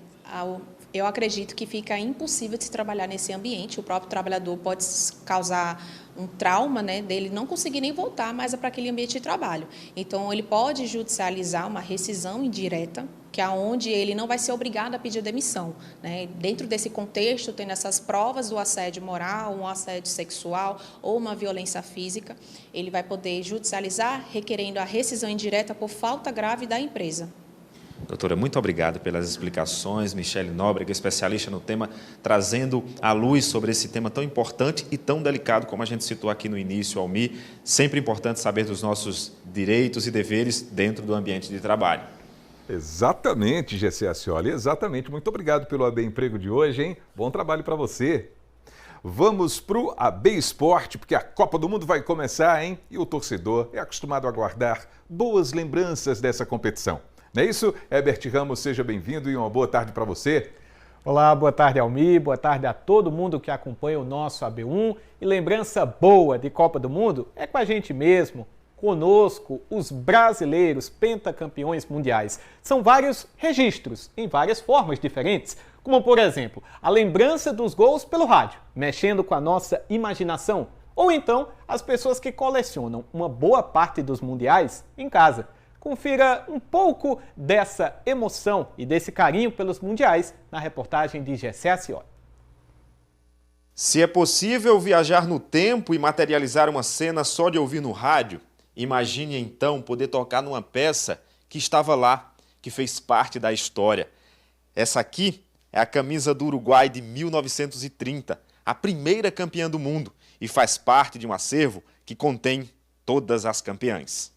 eu acredito que fica impossível de se trabalhar nesse ambiente. O próprio trabalhador pode causar um trauma, né, dele não conseguir nem voltar mais para aquele ambiente de trabalho. Então, ele pode judicializar uma rescisão indireta, que é onde ele não vai ser obrigado a pedir demissão, né? Dentro desse contexto, tendo essas provas do assédio moral, um assédio sexual ou uma violência física, ele vai poder judicializar, requerendo a rescisão indireta por falta grave da empresa. Doutora, muito obrigado pelas explicações. Michele Nóbrega, especialista no tema, trazendo a luz sobre esse tema tão importante e tão delicado, como a gente citou aqui no início, Almir. Sempre importante saber dos nossos direitos e deveres dentro do ambiente de trabalho. Exatamente, Gessé Ascioli, exatamente. Muito obrigado pelo AB Emprego de hoje, hein? Bom trabalho para você. Vamos para o AB Esporte, porque a Copa do Mundo vai começar, hein? E o torcedor é acostumado a guardar boas lembranças dessa competição. Não é isso? Herbert Ramos, seja bem-vindo e uma boa tarde para você. Olá, boa tarde, Almir, boa tarde a todo mundo que acompanha o nosso AB1. E lembrança boa de Copa do Mundo é com a gente mesmo, conosco, os brasileiros pentacampeões mundiais. São vários registros, em várias formas diferentes, como, por exemplo, a lembrança dos gols pelo rádio, mexendo com a nossa imaginação, ou então as pessoas que colecionam uma boa parte dos mundiais em casa. Confira um pouco dessa emoção e desse carinho pelos mundiais na reportagem de Gessé Ascioli. Se é possível viajar no tempo e materializar uma cena só de ouvir no rádio, imagine então poder tocar numa peça que estava lá, que fez parte da história. Essa aqui é a camisa do Uruguai de 1930, a primeira campeã do mundo, e faz parte de um acervo que contém todas as campeãs.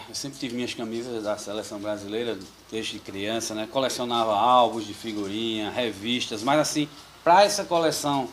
Eu sempre tive minhas camisas da seleção brasileira desde criança, né? Colecionava álbuns de figurinha, revistas, mas assim, para essa coleção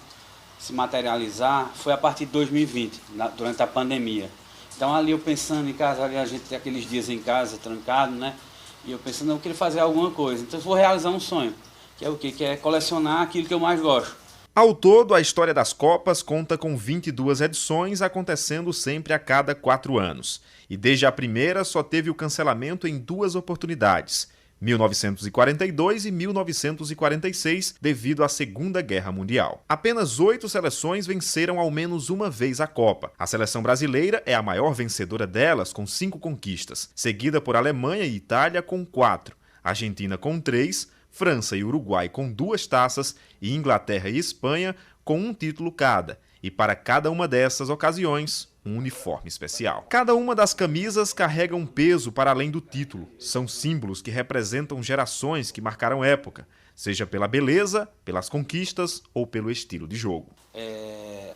se materializar foi a partir de 2020, durante a pandemia. Então ali eu pensando em casa, ali a gente tem aqueles dias em casa, trancado, né? E eu pensando, eu queria fazer alguma coisa, então eu vou realizar um sonho, que é o quê? Que é colecionar aquilo que eu mais gosto. Ao todo, a história das Copas conta com 22 edições, acontecendo sempre a cada 4 anos. E desde a primeira só teve o cancelamento em 2 oportunidades, 1942 e 1946, devido à Segunda Guerra Mundial. Apenas 8 seleções venceram ao menos uma vez a Copa. A seleção brasileira é a maior vencedora delas, com 5 conquistas, seguida por Alemanha e Itália com 4, Argentina com 3, França e Uruguai com 2 taças e Inglaterra e Espanha com 1 título cada, e para cada uma dessas ocasiões, um uniforme especial. Cada uma das camisas carrega um peso para além do título. São símbolos que representam gerações que marcaram época, seja pela beleza, pelas conquistas ou pelo estilo de jogo.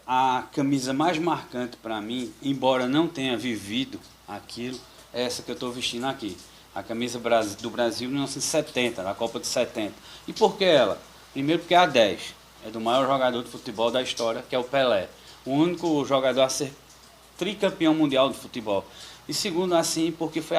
A camisa mais marcante para mim, embora não tenha vivido aquilo, é essa que eu estou vestindo aqui. A camisa do Brasil de 1970, da Copa de 70. E por que ela? Primeiro porque é a 10. É do maior jogador de futebol da história, que é o Pelé. O único jogador a ser tricampeão mundial de futebol. E segundo, assim, porque foi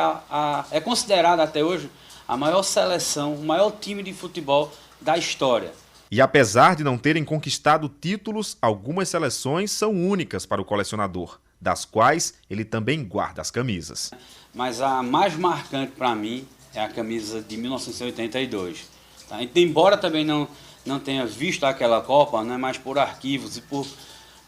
é considerada até hoje a maior seleção, o maior time de futebol da história. E apesar de não terem conquistado títulos, algumas seleções são únicas para o colecionador, das quais ele também guarda as camisas. Mas a mais marcante para mim é a camisa de 1982. Tá? Embora também não tenha visto aquela Copa, né, mas por arquivos e por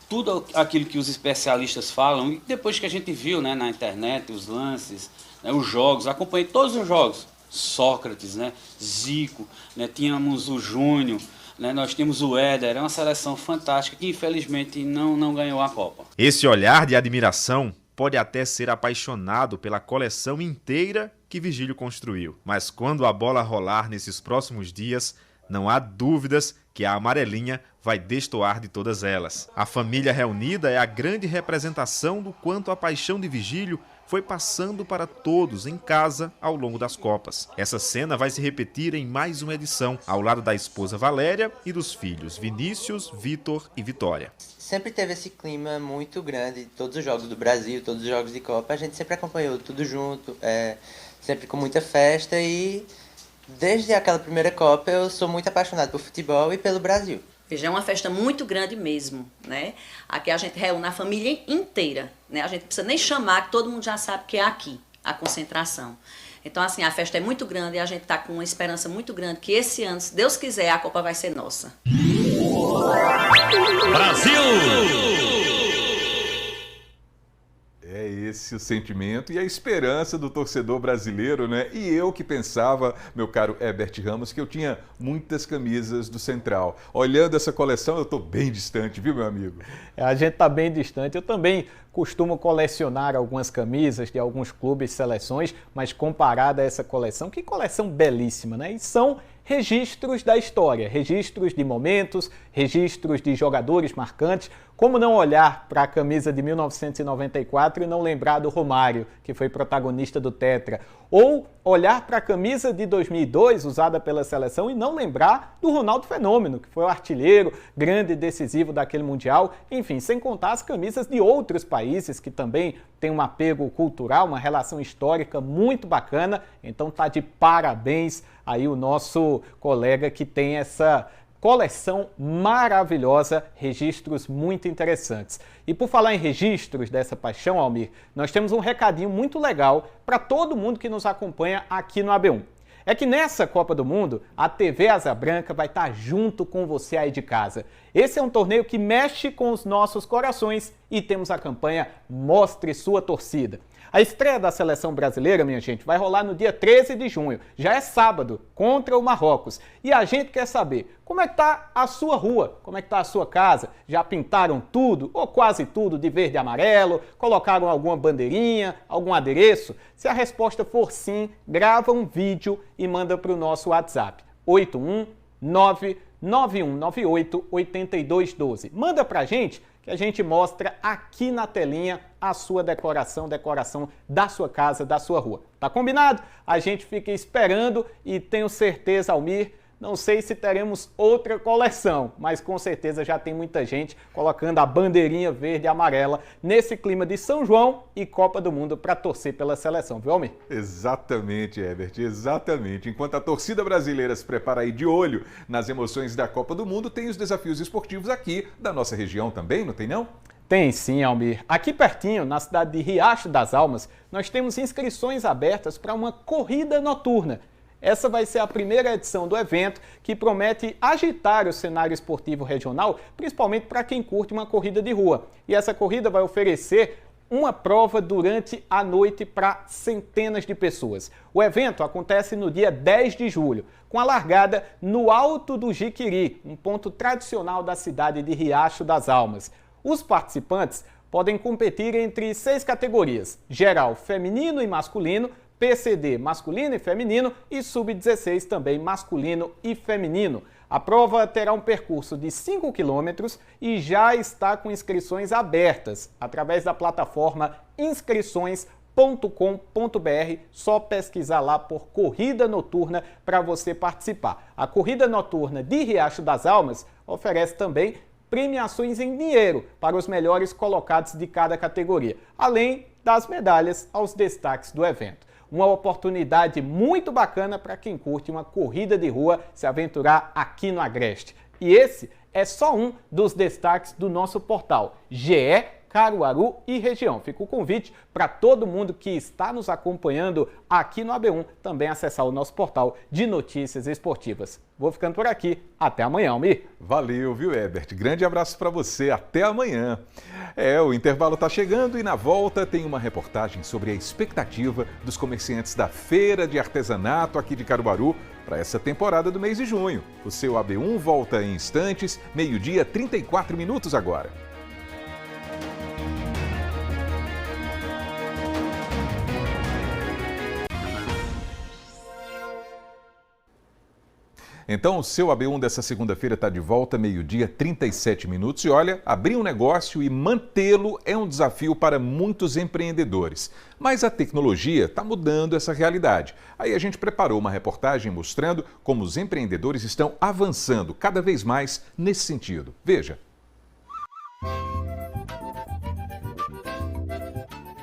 tudo aquilo que os especialistas falam, e depois que a gente viu, né, na internet, os lances, né, os jogos, acompanhei todos os jogos. Sócrates, né, Zico, né, tínhamos o Júnior, né, nós tínhamos o Éder, é uma seleção fantástica que infelizmente não ganhou a Copa. Esse olhar de admiração pode até ser apaixonado pela coleção inteira que Vigílio construiu. Mas quando a bola rolar nesses próximos dias, não há dúvidas que a amarelinha vai destoar de todas elas. A família reunida é a grande representação do quanto a paixão de Vigílio foi passando para todos em casa ao longo das Copas. Essa cena vai se repetir em mais uma edição, ao lado da esposa Valéria e dos filhos Vinícius, Vitor e Vitória. Sempre teve esse clima muito grande, todos os jogos do Brasil, todos os jogos de Copa, a gente sempre acompanhou tudo junto, sempre com muita festa e desde aquela primeira Copa eu sou muito apaixonado por futebol e pelo Brasil. Veja, é uma festa muito grande mesmo, né? Aqui a gente reúne a família inteira, né? A gente não precisa nem chamar, que todo mundo já sabe que é aqui, a concentração. Então, assim, a festa é muito grande e a gente está com uma esperança muito grande que esse ano, se Deus quiser, a Copa vai ser nossa. Brasil! É esse o sentimento e a esperança do torcedor brasileiro, né? E eu que pensava, meu caro Herbert Ramos, que eu tinha muitas camisas do Central. Olhando essa coleção, eu estou bem distante, viu, meu amigo? A gente está bem distante. Eu também costumo colecionar algumas camisas de alguns clubes e seleções, mas comparada a essa coleção, que coleção belíssima, né? E são registros da história, registros de momentos, registros de jogadores marcantes. Como não olhar para a camisa de 1994 e não lembrar do Romário, que foi protagonista do Tetra? Ou olhar para a camisa de 2002, usada pela seleção, e não lembrar do Ronaldo Fenômeno, que foi o artilheiro, grande e decisivo daquele Mundial. Enfim, sem contar as camisas de outros países que também têm um apego cultural, uma relação histórica muito bacana. Então tá de parabéns aí o nosso colega que tem essa coleção maravilhosa, registros muito interessantes. E por falar em registros dessa paixão, Almir, nós temos um recadinho muito legal para todo mundo que nos acompanha aqui no AB1. É que nessa Copa do Mundo, a TV Asa Branca vai estar junto com você aí de casa. Esse é um torneio que mexe com os nossos corações e temos a campanha Mostre Sua Torcida. A estreia da seleção brasileira, minha gente, vai rolar no dia 13 de junho. Já é sábado, contra o Marrocos. E a gente quer saber como é que está a sua rua, como é que está a sua casa. Já pintaram tudo, ou quase tudo, de verde e amarelo? Colocaram alguma bandeirinha, algum adereço? Se a resposta for sim, grava um vídeo e manda para o nosso WhatsApp. 819-9198-8212. Manda pra gente que a gente mostra aqui na telinha a sua decoração da sua casa, da sua rua. Tá combinado? A gente fica esperando e tenho certeza, Almir, não sei se teremos outra coleção, mas com certeza já tem muita gente colocando a bandeirinha verde e amarela nesse clima de São João e Copa do Mundo para torcer pela seleção, viu, Almir? Exatamente, Herbert, exatamente. Enquanto a torcida brasileira se prepara aí de olho nas emoções da Copa do Mundo, tem os desafios esportivos aqui da nossa região também, não tem não? Tem sim, Almir. Aqui pertinho, na cidade de Riacho das Almas, nós temos inscrições abertas para uma corrida noturna. Essa vai ser a primeira edição do evento, que promete agitar o cenário esportivo regional, principalmente para quem curte uma corrida de rua. E essa corrida vai oferecer uma prova durante a noite para centenas de pessoas. O evento acontece no dia 10 de julho, com a largada no Alto do Jiquiri, um ponto tradicional da cidade de Riacho das Almas. Os participantes podem competir entre 6 categorias: geral, feminino e masculino, PCD masculino e feminino e sub-16 também masculino e feminino. A prova terá um percurso de 5 quilômetros e já está com inscrições abertas através da plataforma inscrições.com.br. Só pesquisar lá por Corrida Noturna para você participar. A Corrida Noturna de Riacho das Almas oferece também premiações em dinheiro para os melhores colocados de cada categoria, além das medalhas aos destaques do evento. Uma oportunidade muito bacana para quem curte uma corrida de rua se aventurar aqui no Agreste. E esse é só um dos destaques do nosso portal GE Caruaru e região. Fica o convite para todo mundo que está nos acompanhando aqui no AB1 também acessar o nosso portal de notícias esportivas. Vou ficando por aqui. Até amanhã, Almir. Valeu, viu, Herbert? Grande abraço para você. Até amanhã. O intervalo está chegando e na volta tem uma reportagem sobre a expectativa dos comerciantes da Feira de Artesanato aqui de Caruaru para essa temporada do mês de junho. O seu AB1 volta em instantes, 12h34 agora. Então, o seu AB1 dessa segunda-feira está de volta, 12h37. E olha, abrir um negócio e mantê-lo é um desafio para muitos empreendedores. Mas a tecnologia está mudando essa realidade. Aí a gente preparou uma reportagem mostrando como os empreendedores estão avançando cada vez mais nesse sentido. Veja.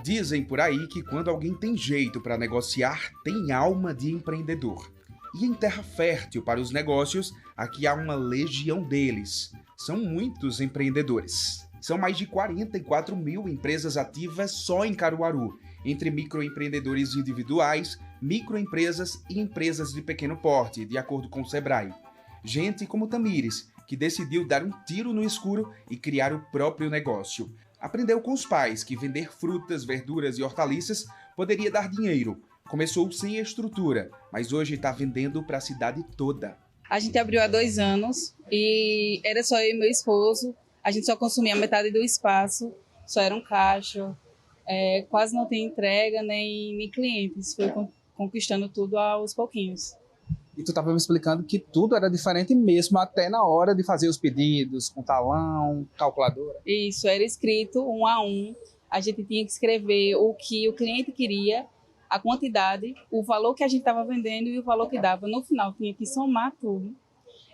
Dizem por aí que quando alguém tem jeito para negociar, tem alma de empreendedor. E em terra fértil para os negócios, aqui há uma legião deles. São muitos empreendedores. São mais de 44 mil empresas ativas só em Caruaru, entre microempreendedores individuais, microempresas e empresas de pequeno porte, de acordo com o Sebrae. Gente como Tamires, que decidiu dar um tiro no escuro e criar o próprio negócio. Aprendeu com os pais que vender frutas, verduras e hortaliças poderia dar dinheiro. Começou sem estrutura, mas hoje está vendendo para a cidade toda. A gente abriu há 2 anos e era só eu e meu esposo. A gente só consumia metade do espaço, só era um caixa. Quase não tem entrega nem clientes. Foi conquistando tudo aos pouquinhos. E tu estava me explicando que tudo era diferente mesmo, até na hora de fazer os pedidos, com talão, calculadora. Isso, era escrito 1 a 1. A gente tinha que escrever o que o cliente queria, a quantidade, o valor que a gente estava vendendo e o valor que dava. No final, tinha que somar tudo.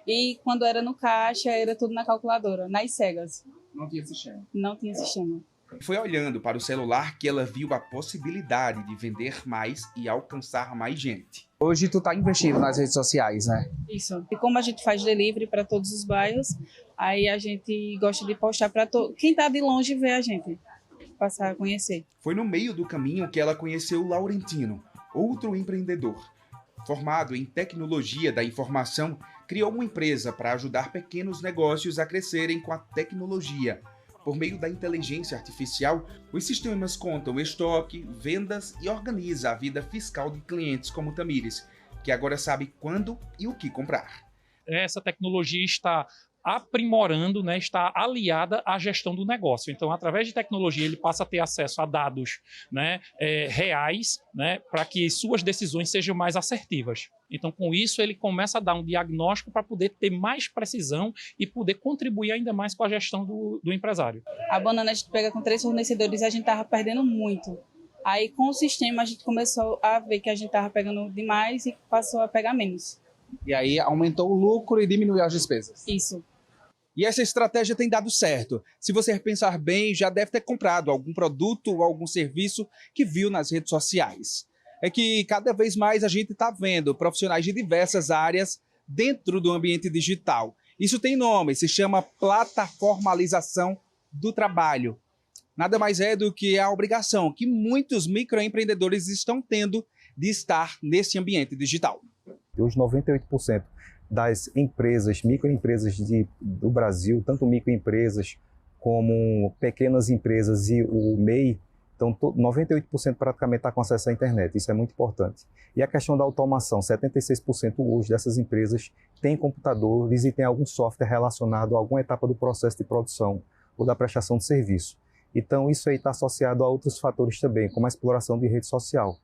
E quando era no caixa, era tudo na calculadora, nas cegas. Não tinha sistema. Não tinha sistema. Foi olhando para o celular que ela viu a possibilidade de vender mais e alcançar mais gente. Hoje tu tá investindo nas redes sociais, né? Isso. E como a gente faz delivery para todos os bairros, aí a gente gosta de postar para quem tá de longe ver a gente, passar a conhecer. Foi no meio do caminho que ela conheceu o Laurentino, outro empreendedor. Formado em tecnologia da informação, criou uma empresa para ajudar pequenos negócios a crescerem com a tecnologia. Por meio da inteligência artificial, os sistemas contam estoque, vendas e organiza a vida fiscal de clientes como Tamires, que agora sabe quando e o que comprar. Essa tecnologia está aprimorando, né, está aliada à gestão do negócio. Então, através de tecnologia, ele passa a ter acesso a dados, né, reais, né, para que suas decisões sejam mais assertivas. Então, com isso, ele começa a dar um diagnóstico para poder ter mais precisão e poder contribuir ainda mais com a gestão do empresário. A banana a gente pega com 3 fornecedores e a gente estava perdendo muito. Aí, com o sistema, a gente começou a ver que a gente estava pegando demais e passou a pegar menos. E aí, aumentou o lucro e diminuiu as despesas. Isso. E essa estratégia tem dado certo. Se você pensar bem, já deve ter comprado algum produto ou algum serviço que viu nas redes sociais. É que cada vez mais a gente está vendo profissionais de diversas áreas dentro do ambiente digital. Isso tem nome, se chama plataformalização do trabalho. Nada mais é do que a obrigação que muitos microempreendedores estão tendo de estar nesse ambiente digital. Hoje, 98% das empresas, microempresas do Brasil, tanto microempresas como pequenas empresas e o MEI, então 98% praticamente está com acesso à internet, isso é muito importante. E a questão da automação, 76% hoje dessas empresas têm computadores e têm algum software relacionado a alguma etapa do processo de produção ou da prestação de serviço. Então isso aí está associado a outros fatores também, como a exploração de rede social,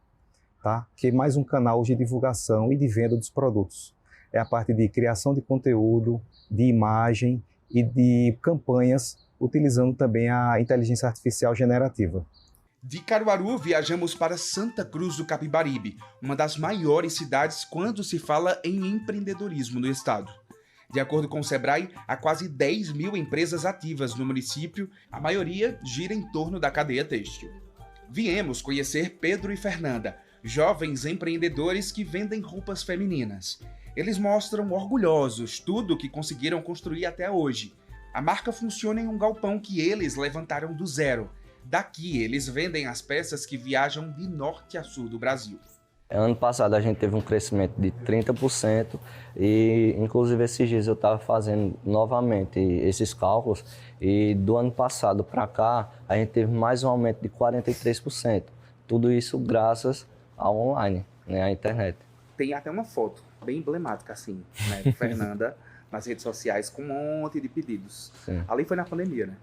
tá? Que é mais um canal de divulgação e de venda dos produtos. É a parte de criação de conteúdo, de imagem e de campanhas, utilizando também a inteligência artificial generativa. De Caruaru, viajamos para Santa Cruz do Capibaribe, uma das maiores cidades quando se fala em empreendedorismo no estado. De acordo com o Sebrae, há quase 10 mil empresas ativas no município, a maioria gira em torno da cadeia têxtil. Viemos conhecer Pedro e Fernanda, jovens empreendedores que vendem roupas femininas. Eles mostram orgulhosos tudo o que conseguiram construir até hoje. A marca funciona em um galpão que eles levantaram do zero. Daqui, eles vendem as peças que viajam de norte a sul do Brasil. Ano passado a gente teve um crescimento de 30% e, inclusive, esses dias eu estava fazendo novamente esses cálculos e do ano passado para cá a gente teve mais um aumento de 43%. Tudo isso graças ao online, né, à internet. Tem até uma foto bem emblemática assim, né, de Fernanda nas redes sociais com um monte de pedidos. Sim. Ali foi na pandemia, né?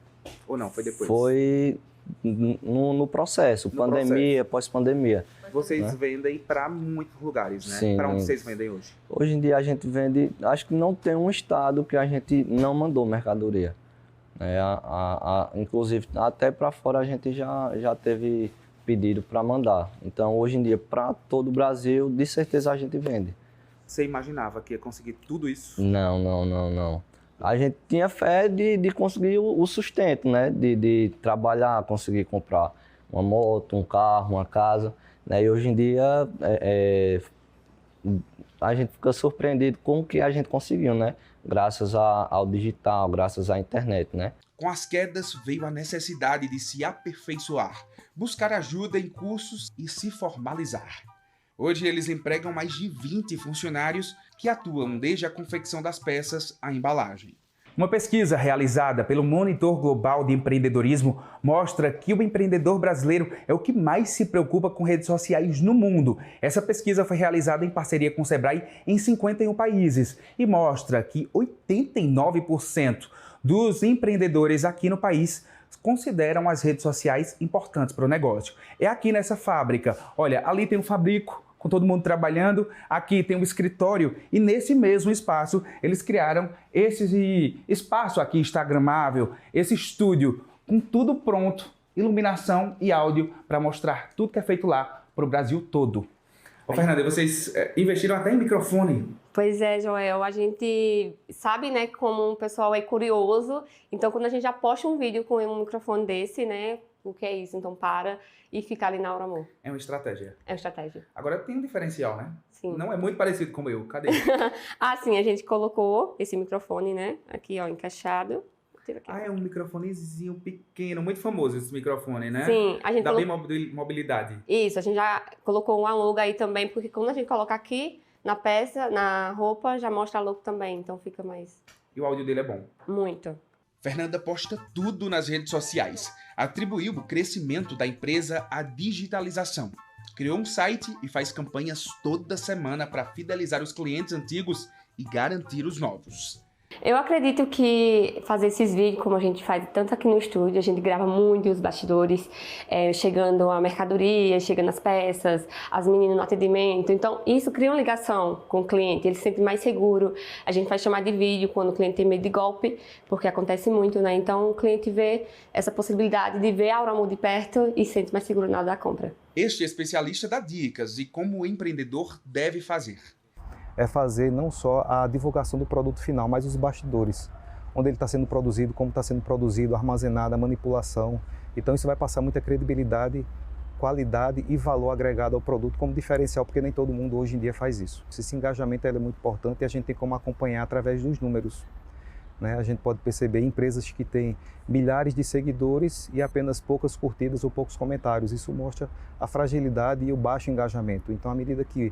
Ou não, foi depois? Foi no processo, pandemia, pós-pandemia. Vocês né? vendem para muitos lugares, né? Sim. Para onde vocês vendem hoje? Hoje em dia a gente vende, acho que não tem um estado que a gente não mandou mercadoria. Inclusive, até para fora a gente já teve pedido para mandar. Então, hoje em dia, para todo o Brasil, de certeza a gente vende. Você imaginava que ia conseguir tudo isso? Não. A gente tinha fé de conseguir o sustento, né? De trabalhar, conseguir comprar uma moto, um carro, uma casa. Né? E hoje em dia a gente fica surpreendido com o que a gente conseguiu, né? Graças ao digital, graças à internet, né? Com as quedas veio a necessidade de se aperfeiçoar, buscar ajuda em cursos e se formalizar. Hoje eles empregam mais de 20 funcionários que atuam desde a confecção das peças à embalagem. Uma pesquisa realizada pelo Monitor Global de Empreendedorismo mostra que o empreendedor brasileiro é o que mais se preocupa com redes sociais no mundo. Essa pesquisa foi realizada em parceria com o Sebrae em 51 países e mostra que 89% dos empreendedores aqui no país consideram as redes sociais importantes para o negócio. É aqui nessa fábrica. Olha, ali tem um fabrico com todo mundo trabalhando, aqui tem um escritório e nesse mesmo espaço eles criaram esse espaço aqui instagramável, esse estúdio com tudo pronto, iluminação e áudio para mostrar tudo que é feito lá para o Brasil todo. Ô, Fernanda, vocês investiram até em microfone. Pois é, Joel, a gente sabe, né, como o pessoal é curioso, então quando a gente já posta um vídeo com um microfone desse, né, o que é isso? Então para e fica ali na hora, amor. É uma estratégia. É uma estratégia. Agora tem um diferencial, né? Sim. Não é muito parecido com o meu, cadê? Sim, a gente colocou esse microfone, né, aqui ó, encaixado. É um microfonezinho pequeno, muito famoso esse microfone, né? Sim, a gente dá bem mobilidade. Isso, a gente já colocou uma logo aí também, porque quando a gente coloca aqui na peça, na roupa, já mostra a logo também, então fica mais... E o áudio dele é bom? Muito. Fernanda posta tudo nas redes sociais. Atribuiu o crescimento da empresa à digitalização. Criou um site e faz campanhas toda semana para fidelizar os clientes antigos e garantir os novos. Eu acredito que fazer esses vídeos, como a gente faz tanto aqui no estúdio, a gente grava muito os bastidores, chegando a mercadoria, chegando as peças, as meninas no atendimento. Então, isso cria uma ligação com o cliente, ele se sente mais seguro. A gente faz chamar de vídeo quando o cliente tem medo de golpe, porque acontece muito, né? Então, o cliente vê essa possibilidade de ver a Auramur de perto e se sente mais seguro na hora da compra. Este especialista dá dicas de como o empreendedor deve fazer. É fazer não só a divulgação do produto final, mas os bastidores, onde ele está sendo produzido, como está sendo produzido, armazenado, a manipulação. Então isso vai passar muita credibilidade, qualidade e valor agregado ao produto como diferencial, porque nem todo mundo hoje em dia faz isso. Esse engajamento é muito importante e a gente tem como acompanhar através dos números. A gente pode perceber empresas que têm milhares de seguidores e apenas poucas curtidas ou poucos comentários. Isso mostra a fragilidade e o baixo engajamento. Então, à medida que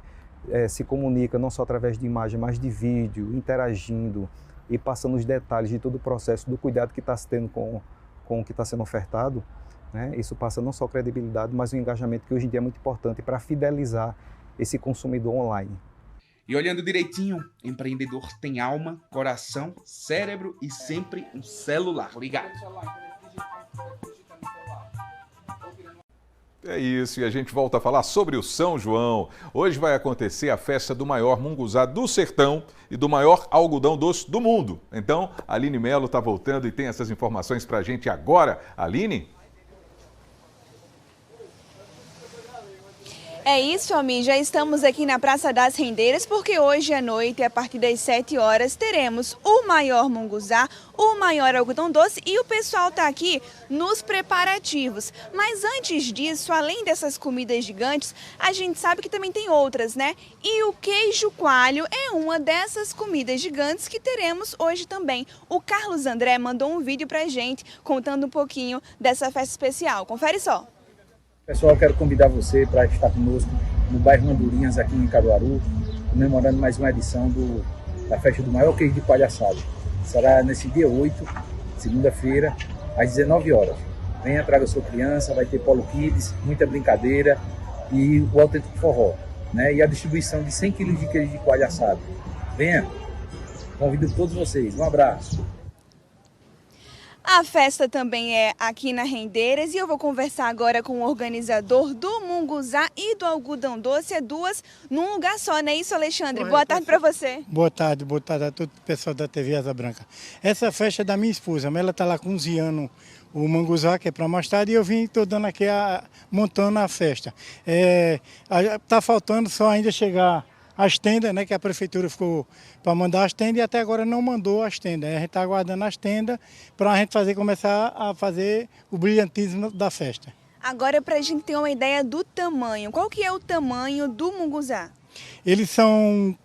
se comunica não só através de imagem, mas de vídeo, interagindo e passando os detalhes de todo o processo, do cuidado que está se tendo com o que está sendo ofertado, né? Isso passa não só credibilidade, mas um engajamento que hoje em dia é muito importante para fidelizar esse consumidor online. E olhando direitinho, empreendedor tem alma, coração, cérebro e sempre um celular ligado. É isso, e a gente volta a falar sobre o São João. Hoje vai acontecer a festa do maior munguzá do sertão e do maior algodão doce do mundo. Então, a Aline Melo está voltando e tem essas informações para a gente agora. Aline? É isso, Almi. Já estamos aqui na Praça das Rendeiras, porque hoje à noite, a partir das 7 horas, teremos o maior munguzá, o maior algodão doce e o pessoal está aqui nos preparativos. Mas antes disso, além dessas comidas gigantes, a gente sabe que também tem outras, né? E o queijo coalho é uma dessas comidas gigantes que teremos hoje também. O Carlos André mandou um vídeo pra gente contando um pouquinho dessa festa especial. Confere só. Pessoal, quero convidar você para estar conosco no bairro Andorinhas, aqui em Caruaru, comemorando mais uma edição da festa do maior queijo de coalho assado. Será nesse dia 8, segunda-feira, às 19 horas. Venha, traga sua criança, vai ter polo kids, muita brincadeira e o autêntico forró, né? E a distribuição de 100 kg de queijo de coalho assado. Venha, convido todos vocês. Um abraço. A festa também é aqui na Rendeiras e eu vou conversar agora com o organizador do munguzá e do algodão doce, duas num lugar só, não é isso, Alexandre? Boa tarde para você. Boa tarde a todo o pessoal da TV Asa Branca. Essa festa é da minha esposa, ela está lá cozinhando o munguzá, que é para mais tarde, e eu estou dando aqui, montando a festa. Tá faltando só ainda chegar as tendas, né, que a prefeitura ficou para mandar as tendas e até agora não mandou as tendas. A gente está aguardando as tendas para a gente começar a fazer o brilhantismo da festa. Agora, para a gente ter uma ideia do tamanho, qual que é o tamanho do munguzá? Eles são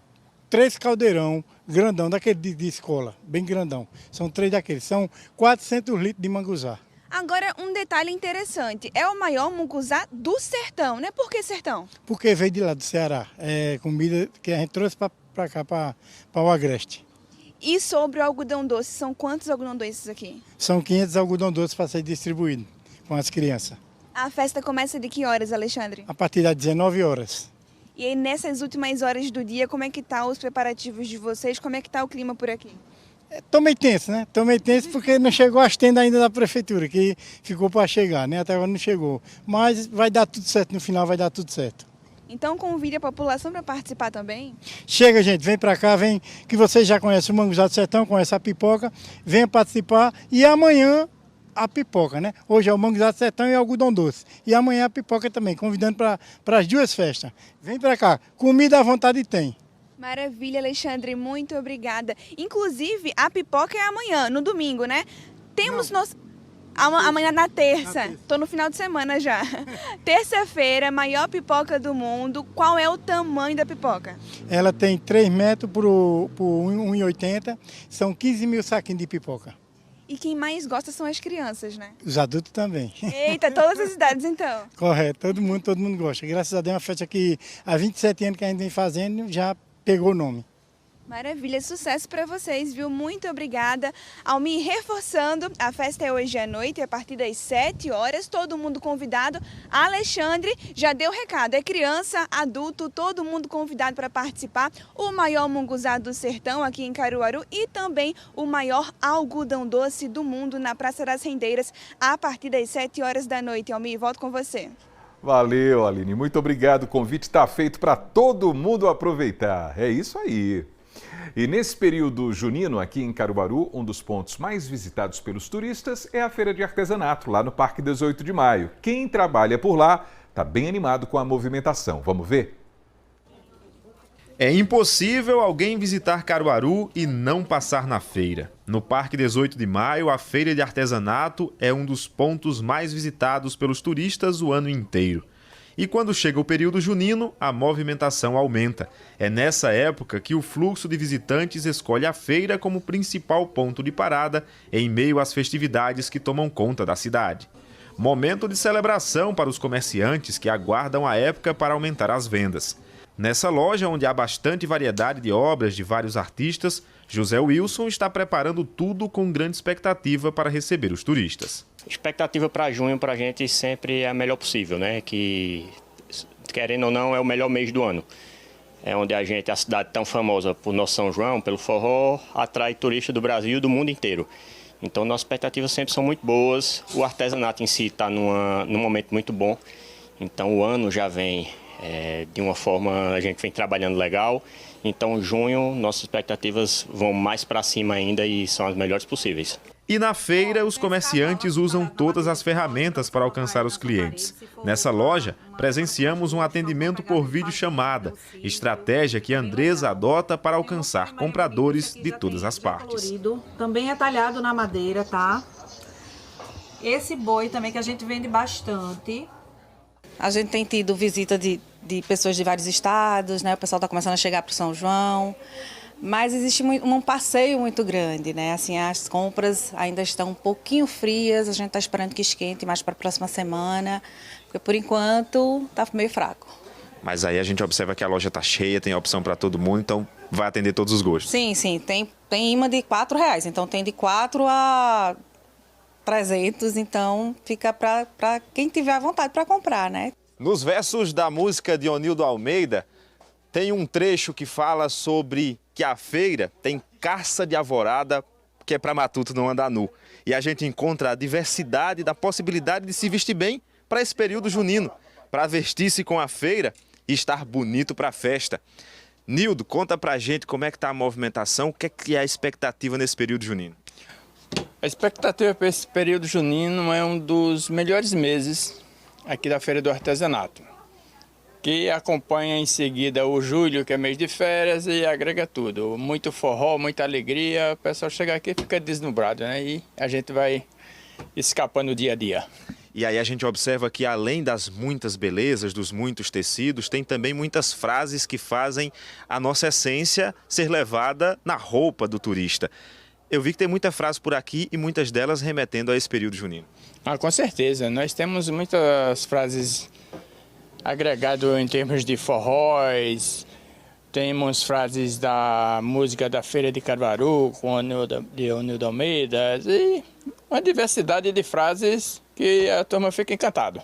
3 caldeirão grandão, daquele de escola, bem grandão. São 3 daqueles, são 400 litros de munguzá. Agora, um detalhe interessante, é o maior munguzá do sertão, né? Por que sertão? Porque veio de lá do Ceará, é comida que a gente trouxe para cá, para o Agreste. E sobre o algodão doce, são quantos algodão doces aqui? São 500 algodão doces para ser distribuído com as crianças. A festa começa de que horas, Alexandre? A partir das 19 horas. E aí, nessas últimas horas do dia, como é que tá os preparativos de vocês? Como é que tá o clima por aqui? Tô meio tenso, né? Tô meio tenso porque não chegou as tendas ainda da prefeitura, que ficou para chegar, né? Até agora não chegou. Mas vai dar tudo certo, no final vai dar tudo certo. Então convide a população para participar também? Chega, gente, vem para cá, vem, que vocês já conhecem o Manguzá do Sertão, conhecem a pipoca, venha participar e amanhã a pipoca, né? Hoje é o Manguzá do Sertão e o algodão doce. E amanhã a pipoca também, convidando para as duas festas. Vem para cá, comida à vontade tem. Maravilha, Alexandre, muito obrigada. Inclusive, a pipoca é amanhã, no domingo, né? Temos amanhã na terça. Tô no final de semana já. Terça-feira, maior pipoca do mundo. Qual é o tamanho da pipoca? Ela tem 3 metros por 1,80. São 15 mil saquinhos de pipoca. E quem mais gosta são as crianças, né? Os adultos também. Eita, todas as idades então. Correto, todo mundo gosta. Graças a Deus, é uma festa que há 27 anos que a gente vem fazendo, já pegou o nome. Maravilha, sucesso para vocês, viu? Muito obrigada. Almi, reforçando, a festa é hoje à noite, a partir das 7 horas, todo mundo convidado. Alexandre já deu recado, é criança, adulto, todo mundo convidado para participar. O maior munguzá do sertão aqui em Caruaru e também o maior algodão doce do mundo na Praça das Rendeiras, a partir das 7 horas da noite. Almi, volto com você. Valeu, Aline. Muito obrigado. O convite está feito para todo mundo aproveitar. É isso aí. E nesse período junino, aqui em Caruaru, um dos pontos mais visitados pelos turistas é a Feira de Artesanato, lá no Parque 18 de Maio. Quem trabalha por lá está bem animado com a movimentação. Vamos ver? É impossível alguém visitar Caruaru e não passar na feira. No Parque 18 de Maio, a Feira de Artesanato é um dos pontos mais visitados pelos turistas o ano inteiro. E quando chega o período junino, a movimentação aumenta. É nessa época que o fluxo de visitantes escolhe a feira como principal ponto de parada em meio às festividades que tomam conta da cidade. Momento de celebração para os comerciantes que aguardam a época para aumentar as vendas. Nessa loja, onde há bastante variedade de obras de vários artistas, José Wilson está preparando tudo com grande expectativa para receber os turistas. Expectativa para junho para a gente sempre é a melhor possível, né? Que, querendo ou não, é o melhor mês do ano. É onde a cidade tão famosa por nosso São João, pelo forró, atrai turistas do Brasil e do mundo inteiro. Então, nossas expectativas sempre são muito boas. O artesanato em si está num momento muito bom. Então, o ano já vem de uma forma, a gente vem trabalhando legal. Então, junho, nossas expectativas vão mais para cima ainda e são as melhores possíveis. E na feira, os comerciantes usam todas as ferramentas para alcançar os clientes. Nessa loja, presenciamos um atendimento por videochamada, estratégia que a Andresa adota para alcançar compradores de todas as partes. Também é talhado na madeira, tá? Esse boi também que a gente vende bastante. A gente tem tido visita de pessoas de vários estados, né? O pessoal está começando a chegar para o São João. Mas existe um passeio muito grande, né? Assim, as compras ainda estão um pouquinho frias, a gente está esperando que esquente mais para a próxima semana, porque por enquanto está meio fraco. Mas aí a gente observa que a loja está cheia, tem opção para todo mundo, então vai atender todos os gostos. Sim, tem imã de R$4, então tem de 4 a 300, então fica para quem tiver a vontade para comprar, né? Nos versos da música de Onildo Almeida, tem um trecho que fala sobre que a feira tem caça de alvorada, que é para matuto não andar nu. E a gente encontra a diversidade da possibilidade de se vestir bem para esse período junino, para vestir-se com a feira e estar bonito para a festa. Nildo, conta pra gente como é que está a movimentação, o que é a expectativa nesse período junino? A expectativa para esse período junino é um dos melhores meses aqui da Feira do Artesanato, que acompanha em seguida o julho, que é mês de férias, e agrega tudo. Muito forró, muita alegria, o pessoal chega aqui e fica deslumbrado, né? E a gente vai escapando dia a dia. E aí a gente observa que além das muitas belezas, dos muitos tecidos, tem também muitas frases que fazem a nossa essência ser levada na roupa do turista. Eu vi que tem muita frase por aqui e muitas delas remetendo a esse período junino. Com certeza, nós temos muitas frases agregado em termos de forróis, temos frases da música da Feira de Caruaru, com Onildo Almeida, e uma diversidade de frases que a turma fica encantada.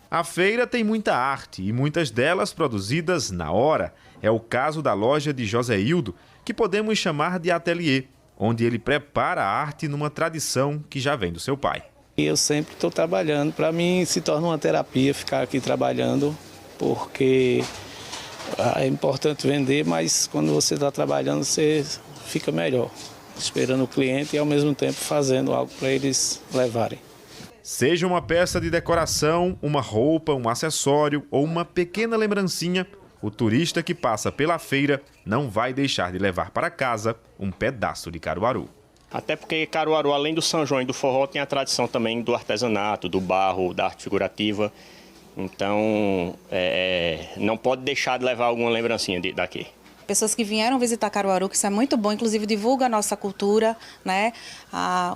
A feira tem muita arte e muitas delas produzidas na hora. É o caso da loja de José Hildo, que podemos chamar de ateliê, onde ele prepara a arte numa tradição que já vem do seu pai. Eu sempre estou trabalhando, para mim se torna uma terapia ficar aqui trabalhando, porque é importante vender, mas quando você está trabalhando você fica melhor, esperando o cliente e ao mesmo tempo fazendo algo para eles levarem. Seja uma peça de decoração, uma roupa, um acessório ou uma pequena lembrancinha, o turista que passa pela feira não vai deixar de levar para casa um pedaço de Caruaru. Até porque Caruaru, além do São João e do forró, tem a tradição também do artesanato, do barro, da arte figurativa. Então, não pode deixar de levar alguma lembrancinha daqui. Pessoas que vieram visitar Caruaru, que isso é muito bom, inclusive divulga a nossa cultura, né?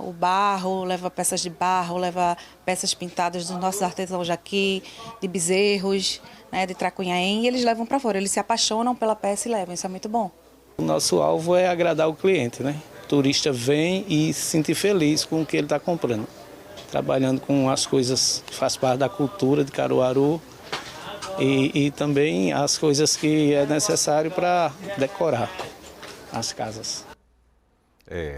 O barro, leva peças de barro, leva peças pintadas dos nossos artesãos aqui, de bezerros, né? De Tracunhaém, e eles levam para fora, eles se apaixonam pela peça e levam, isso é muito bom. O nosso alvo é agradar o cliente, né? O turista vem e se sentir feliz com o que ele está comprando. Trabalhando com as coisas que faz parte da cultura de Caruaru e também as coisas que é necessário para decorar as casas.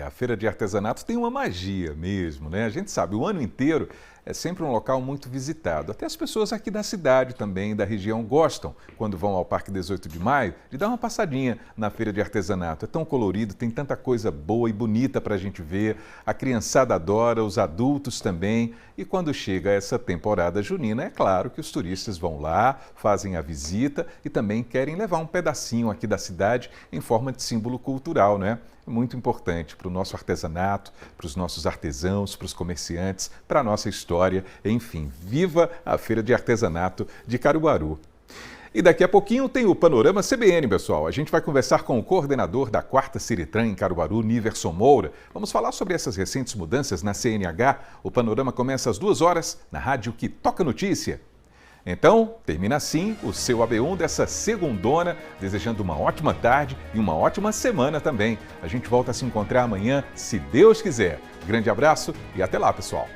A feira de artesanato tem uma magia mesmo, né? A gente sabe, o ano inteiro é sempre um local muito visitado. Até as pessoas aqui da cidade também, da região, gostam, quando vão ao Parque 18 de Maio, de dar uma passadinha na feira de artesanato. É tão colorido, tem tanta coisa boa e bonita para a gente ver. A criançada adora, os adultos também. E quando chega essa temporada junina, é claro que os turistas vão lá, fazem a visita e também querem levar um pedacinho aqui da cidade em forma de símbolo cultural, né? Muito importante para o nosso artesanato, para os nossos artesãos, para os comerciantes, para a nossa história. Enfim, viva a Feira de Artesanato de Caruaru. E daqui a pouquinho tem o Panorama CBN, pessoal. A gente vai conversar com o coordenador da 4ª Ciretran em Caruaru, Niverson Moura. Vamos falar sobre essas recentes mudanças na CNH. O Panorama começa às 2 horas na rádio que toca notícia. Então, termina assim o seu AB1 dessa segundona, desejando uma ótima tarde e uma ótima semana também. A gente volta a se encontrar amanhã, se Deus quiser. Grande abraço e até lá, pessoal.